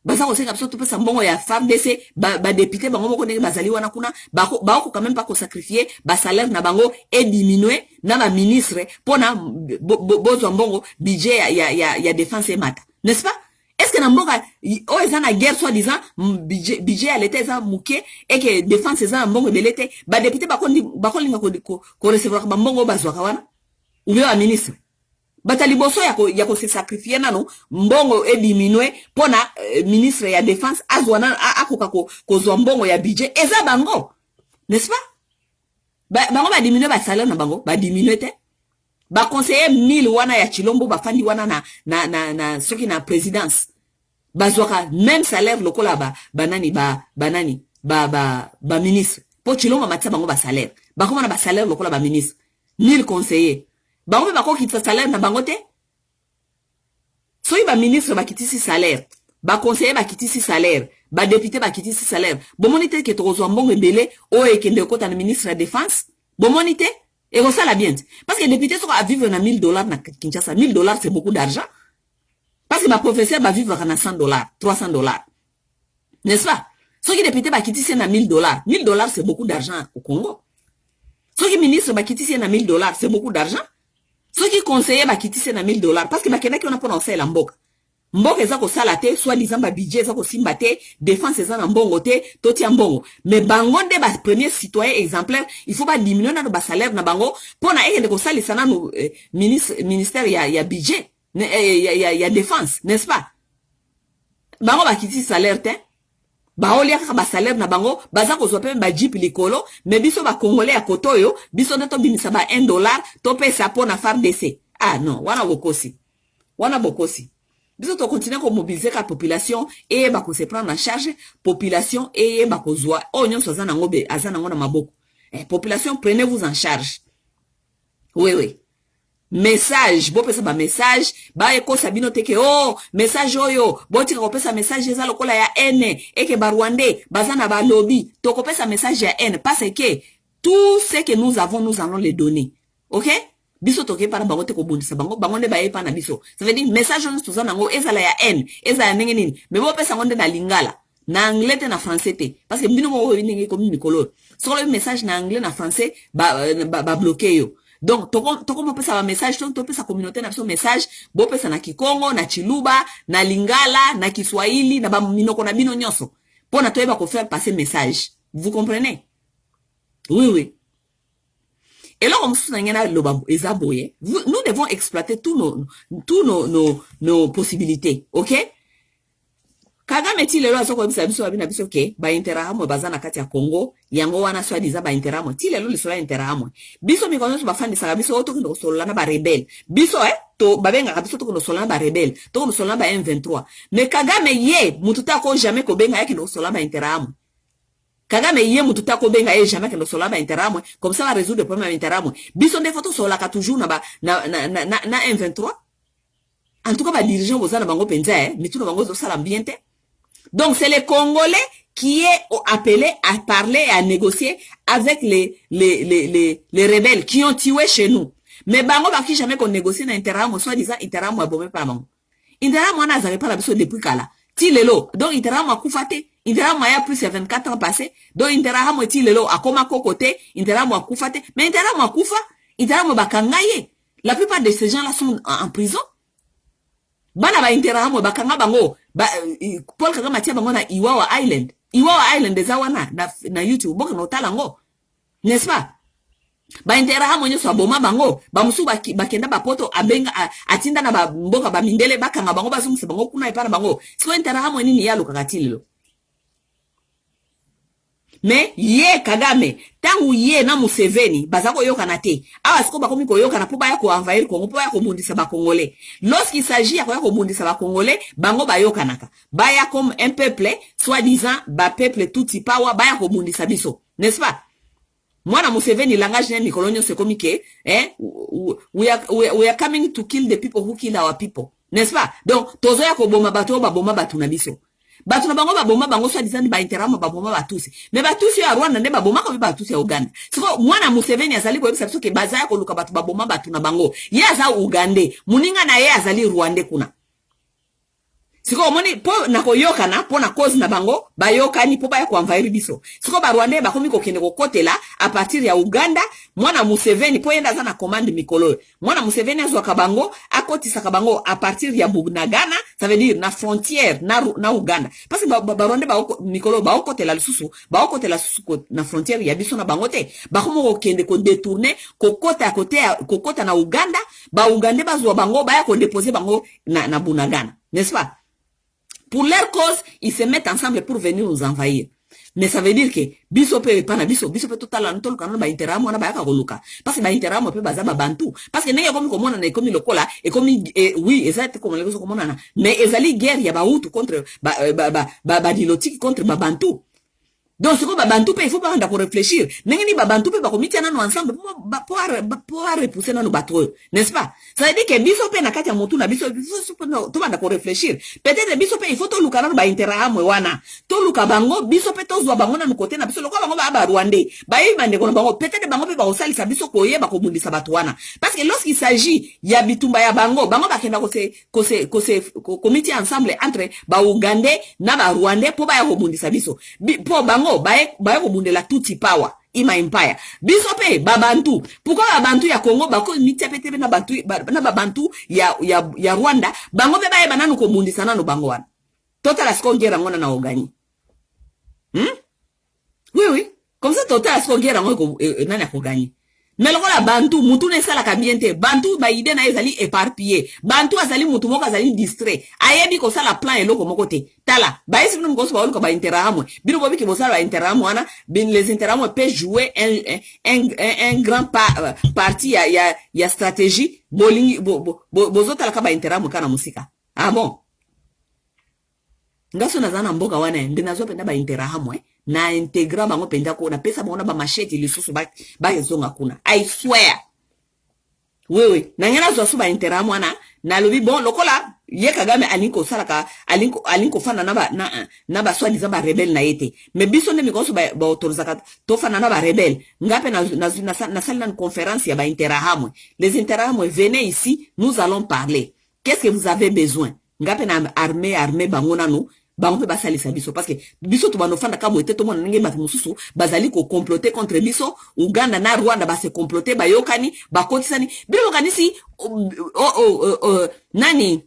Baza ko senga biso to pesa mbongo ya FARDC ba député bango moko ndenge bazali wana kuna ba ko quand même pas ko sacrifier ba salaire na bango et diminuer na ba ministre pona bozo mbongo budget ya défense et mata. N'est-ce pas? Est-ce que na mboka o ezana guerre soit disant budget à l'état za muke et que défense za mbongo belete ba député ba kolinga ko recevoir ba mbongo bazwaka wana ou bien ba ministre batali boso ya ko se sacrifier nano mbongo e diminuer pona ministre ya défense azwana akoka ko zwa mbongo ya budget eza bango, n'est-ce pas? Bango ba diminuer ba salaire na bango ba diminuer te ba conseiller 1000 wana ya Chilombo ba fandi wana na soki na présidence bazwaka même salaire lokola banani ministre po Chilombo matsa bango ba salaire ba koma na ba salaire lokola ba ministre 1000 conseillers bango ba ko kitisa salaire na bango te. So ba ministre ba kitisi salaire ba conseiller ba kitisi salaire ba député ba kitisi salaire bo monite ke tokozwa mbongo ebele o ekende kota na ministre de défense bo monite Et ça la bien. Parce que les députés sont à vivre à $1000 na Kinshasa. $1000 c'est beaucoup d'argent. Parce que ma professeur va vivre à $100, $300. N'est-ce pas? Ceux qui députés va quitter c'est à $1000. $1000 c'est beaucoup d'argent au Congo. Ceux qui ministres va quitter c'est à $1000, c'est beaucoup d'argent. Ceux qui conseillers va quitter c'est à $1000 parce que ma kena qui on a prononcé la mboka. Mboka eza ko sala te, soit disant ba budget eza ko simba te, défense eza na mbongo te, toti ya mbongo. Mais bango nde ba premier citoyen exemplaire, il faut pas diminuer na ba salaire na bango pour na eke de ko sali sana no ministère ya budget, ya défense, n'est-ce pas? Bango ba kiti salaire te. Ba olia ka ba salaire na bango, baza ko zope ba jeep likolo, mais biso ba congolais ya kotoyo, biso nde to bimisa ba $1, to pesa po na FARDC. Ah non, wana bokosi. Wana bokosi. Biso to continuer ko mobiliser la population et ba ko se prendre en charge population et ba ko zwa onyo so zana ngobe azana ngona maboko. Population, prenez-vous en charge. Oui oui. Message, bo pesa ba message, ba eko sabino teke oh, message oyo, bo tika ko pesa message eza lokola ya N eke ba Rwandais, bazana ba lobby, to ko pesa message ya N parce que tout ce que nous avons nous allons les donner. OK? Biso toke para bango te ko bundisa bango ne ba yepa na biso. Ça veut dire message on to zana ngo ezala ya N, ezala ya nenge nini. Mais bo pesa ngonde na lingala, na anglais te na français te parce que bino mo winenge comme mikolo. Sur le message na anglais na français ba bloquer yo. Donc toko mo pesa ba message to pesa communauté na biso message, bo pesa na Kikongo, na Chiluba, na lingala, na Kiswahili, na ba minoko na bino nyonso. Pona toyeba ko faire passer message. Vous comprenez? Oui oui. Et là, comme nous devons exploiter tous nos possibilités, ok? Kagame ti lelo azoko bisa biso babina biso ke ba interamo bazana kati ya Congo yango wana swa diza ba interamo ti lelo lisola interamo biso mikono so bafandi sala biso oto kindo solola na ba rebelle biso to babenga biso to kindo solola na ba rebelle to kindo solola na ba M23 mais Kagame ye mututa ko jamais ko benga yake kindo solola ba interamo Kagame ye mututa ko benga ye jamais kindo solola ba interamo comme ça va résoudre le problème ba interamo biso nde photo solola ka toujours na ba na M23 en tout cas ba dirigeant bozana bango penza mais tout bango zo sala ambiente. Donc, c'est les Congolais qui est appelé à parler et à négocier avec les rebelles qui ont tué chez nous. Mais bango baki jamais qu'on négocie na interamo, soit disant interamo abomé par bango. Interamo na zare pas la biso depuis kala. Ti lelo. Donc, interamo a koufate. Interamo a plus de 24 ans passé. Donc, interamo ti lelo a koma kokote. Interamo a koufate. Mais interamo a koufa. Interamo bakangaye. La plupart de ces gens-là sont en prison. Bana ba interamo bakanga bango Paul Kagame atia bango na Iwawa Island eza wana na YouTube boka no talango, n'est-ce pas? Ba interamo nyo so boma bango ba musu bakenda ba poto abenga atinda na ba mboka ba mindele bakanga bango basumse bango kuna ipana bango so interamo nini yalo kakatililo. Mais ye Kagame tangu ye na Museveni bazako yoka na te awa siko bakomi ko yoka na po baya ko envahir Congo po baya ko bundisa ba Congolais. Lorsqu'il s'agit ya ko bundisa ba Congolais bango ba yoka naka baya comme un peuple soi-disant ba peuple tuti pawa baya ko bundisa biso, n'est-ce pas? Moi na Museveni langage na mikolonyo se komi ke we are coming to kill the people who kill our people, n'est-ce pas? Donc tozo ya ko boma bato ba boma batu na biso. Batu na bango ba boma bango soit disant ba interamo ba boma batusi. Mais batusi ya Rwanda nde ba boma ko batusi ya Uganda. Siko mwana Museveni azali ko yebisa biso ke bazaya ko luka batu ba boma batu na bango. Ye aza Ugande, muninga na ye azali Rwanda kuna. Siko moni po na koyoka na po na cause na bango ba yoka ni po ba ya ko envahir biso. Siko ba Rwanda ba komi ko kende ko kotela a partir ya Uganda, mwana Museveni po yenda za na commande mikolo. Mwana Museveni azwa kabango akotisa kabango a partir ya Bunagana, ça veut dire na frontière na Uganda. Parce que ba Rwanda ba mikolo ba okotela lisusu, ba okotela susu na frontière ya biso na bango te. Ba komo ko kende ko détourner ko kota ko kota na Uganda, ba Uganda ba zwa bango ba ya ko déposer bango na Bunagana, n'est-ce pas? Pour leur cause, ils se mettent ensemble pour venir nous envahir. Mais ça veut dire que biso pe pana biso pe total na tolo kana ba interamo na ba ka koluka. Parce que ba interamo pe baza ba bantu. Parce que nenge comme komona na comme lokola et comme oui, exact comme les komona na. Mais ezali guerre ya ba hutu contre ba dilotiki contre ba bantu. Donc, ce que Babantou il faut pas réfléchir. N'engeni Babantou peut commettre nano ensemble pour repousser nano bateau, n'est-ce pas? Ça veut dire que biso pe na kati ya motu na biso to banda ko réfléchir. Peut-être biso pe il faut to luka nano ba intérêt amwe wana. To luka bango biso pe to zwa bango na côté na biso lokwa bango ba Rwandais. Ba yi mande kono bango peut-être bango pe ba osali sa biso ko yeba ko mundisa bato wana. Parce que lorsqu'il s'agit ya bitumba ya bango ba kenda ko se comité ensemble entre ba Ougandais na ba Rwandais pour ba ya ko mundisa biso. Pour bango baye kobundela tuti power ima empire biso pe babantu pourquoi babantu ya Congo bako mitepete na bantu na babantu ya Rwanda bango be baye bananu kobundisa nanu bango wana total askongera ngona na ogani oui comme ça total askongera ngo nani akogani mais lokola bantu mutu ne sala ka bien te bantu ba ide na ezali éparpillé bantu azali mutu moko azali distrait ayebi ko sala plan eloko moko te tala ba esi nous ngoso ba oluka ba interamwe bino bobi ke bosala ba interamwe wana bin les interamwe peut jouer un grand parti ya stratégie bolingi bozotala ka ba interamwe kana musika ah bon ngaso nazana mboka wana ndinazo penda ba interamwe na integra bango penda ko na pesa bango na ba machete lisusu ba ezonga kuna I swear oui na ngena zo suba intera mwana na lobi bon lokola ye Kagame alinko salaka alinko fana na ba swadi za ba rebelle na yete mais biso ne mikoso ba autorisaka to fana na ba rebelle ngape na salle na conférence ya ba interahamwe les interahamwe venez ici nous allons parler qu'est-ce que vous avez besoin ngape na armée bango nanu bango pe basalisa biso parce que biso to banofanda ka moete to mona ngenge mususu bazali ko comploter contre biso Uganda na Rwanda ba se comploter ba yokani ba kotisani bilo kanisi nani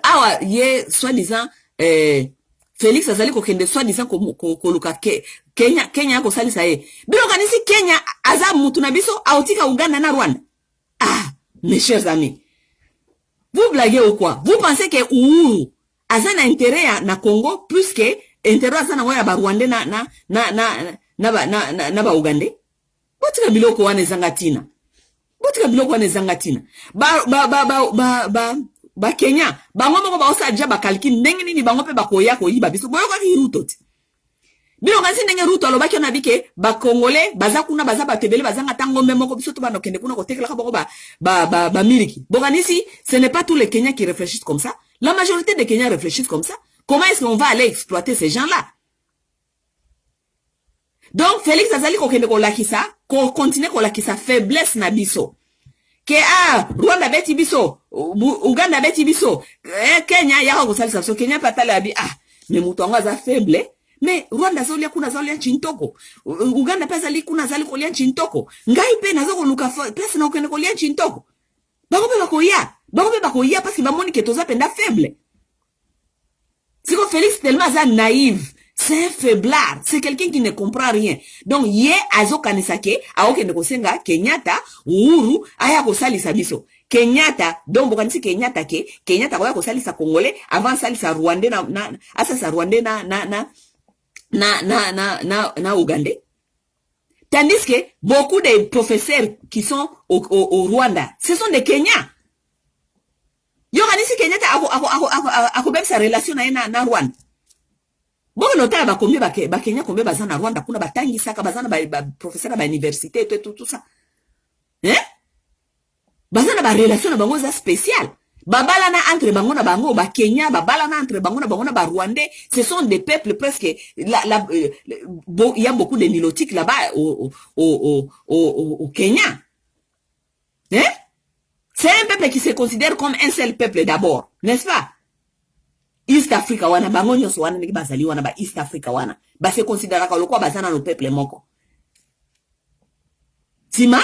awa ye soi-disant Félix azali ko kende soi-disant ko luka Kenya ko salisa ye bilo kanisi Kenya aza mutu na biso autika Uganda na Rwanda mes chers amis vous blaguez ou quoi vous pensez que Uhuru azana intérêt na Congo plus que intérêt azana ngoya ba Rwanda na ba Uganda botika biloko wana zangatina ba Kenya bango moko ba osaja ba kalki ndenge nini bango pe bakoya ko yiba biso boyo kwa Ruto ti bilo kansi ndenge Ruto alobaki na bike ba Congolais baza kuna baza ba tebele bazanga tango memo ko biso to bano kende kuna ko tekela ka bango ba miliki bokanisi ce n'est pas tous les Kenyans qui réfléchissent comme ça. La majorité des Kenyans réfléchissent comme ça. Comment est-ce qu'on va aller exploiter ces gens-là? Donc, Félix Azali kokende ko lakisa, ko continue ko lakisa faiblesse na biso. Que Rwanda beti biso, Uganda beti biso, Kenya ya ko salisa so Kenya patala abi mais mutu anga za faible, mais Rwanda zolia kuna zolia chintoko. Uganda pesa li kuna zali ko lia chintoko. Ngai pe nazo ko luka pesa na kokende ko lia chintoko. Bango pe bakoya parce que bamoni que toza penda faible. C'est que Félix tellement naïf, c'est un faiblard, c'est quelqu'un qui ne comprend rien. Donc ye azo kanisake aoke ne kosenga Kenyatta Uhuru aya ko salisa biso. Kenyatta donc bokanisi Kenyatta koya ko salisa Congolais avant salisa Rwandais na asasa Rwandais na Ougandais. Tandis que beaucoup de professeurs qui sont au Rwanda, ce sont des Kenyans. Yo kanisi Kenyatta ako sa relation na Rwanda. Bon nota ba combien ba Kenya combien baza na Rwanda kuna batangi saka bazana ba professeur ba université tout ça. Bazana ba relation na bango za spécial. Babala na entre bango na bango ba Kenya babala na entre bango na ba Rwandais, ce sont des peuples presque il y a beaucoup de nilotiques là-bas au Kenya. C'est un peuple qui se considère comme un seul peuple d'abord, n'est-ce pas? East Africa wana bango nyoso wana niki bazali wana ba East Africa wana ba se considère ka lokwa bazana no peuple moko. Tima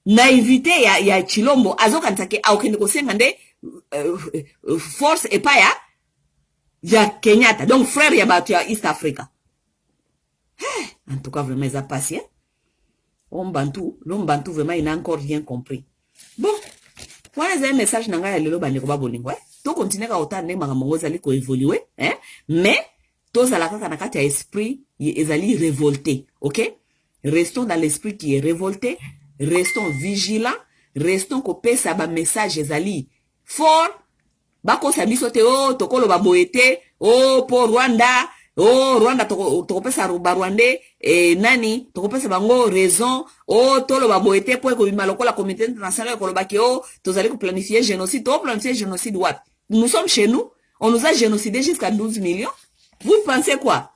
naivité ya Chilombo azoka ntake aukende kosenga nde force epaya ya Kenyatta donc frère ya batu ya East Africa. En tout cas vraiment ça passe hein. L'homme bantou vraiment il n'a encore rien compris. Bon, voilà un message nanga ya lelo bandeko ba bolingo to continuer ka otane makambo zali ko évoluer hein mais to za la kaka na kati ya esprit ezali révolté, OK? Restons dans l'esprit qui est révolté, restons vigilants, restons ko pesa ba message ezali fort bako sabiso te tokolo ba boete pour Rwanda oh Rwanda tokopesa Rwandais nani tokopesa bango raison oh tolo baboete po ekobima lokola communauté internationale kolobaki oh tozali ko planifier génocide to planifier génocide wapi nous sommes chez nous on nous a génocidé jusqu'à 12 millions vous pensez quoi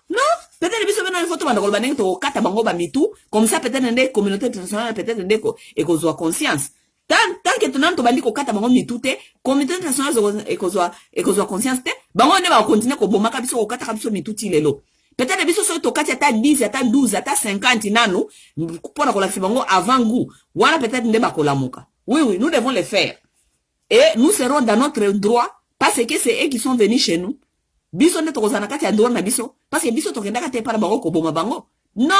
non peut-être biso bena photo banda koloba ndenge to kata bango ba mitu comme ça peut-être ndé communauté internationale peut-être ndé ko ekozwa conscience tant que tonan to bandi ko kata bango mitu te communauté internationale ekozwa conscience te bango ne ba continuer ko bomaka biso ko kata biso mitu ti lelo peut-être biso so to kati ata 10 ata 12 ata 50 nanu pona ko la bango avant goût wana peut-être ndé ba kolamuka oui nous devons le faire et nous serons dans notre droit parce que c'est eux qui sont venus chez nous biso nde tokozana kati ya droit na biso parce que biso tokendaka te para bango ko boma bango non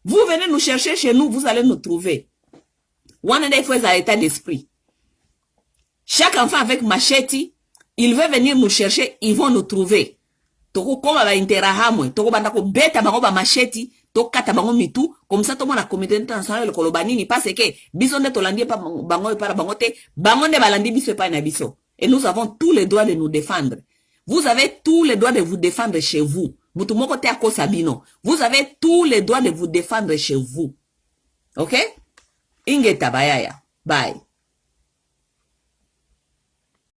vous venez nous chercher chez nous vous allez nous trouver. One day faut à état d'esprit. Chaque enfant avec machette, il veut venir nous chercher, ils vont nous trouver. Toko koma ba interahamwe, toko banda ko beta bango ba machette, to kata bango mitu, comme ça tout le monde a communauté internationale le kolobanini parce que biso ne tolandi pa bango para bango te, bango ne balandi biso pa na biso. Et nous avons tous les droits de nous défendre. Vous avez tous les droits de vous défendre chez vous. Mutu moko te akosabino. Vous avez tous les droits de vous défendre chez vous. OK? Inge tabayaya. Bye.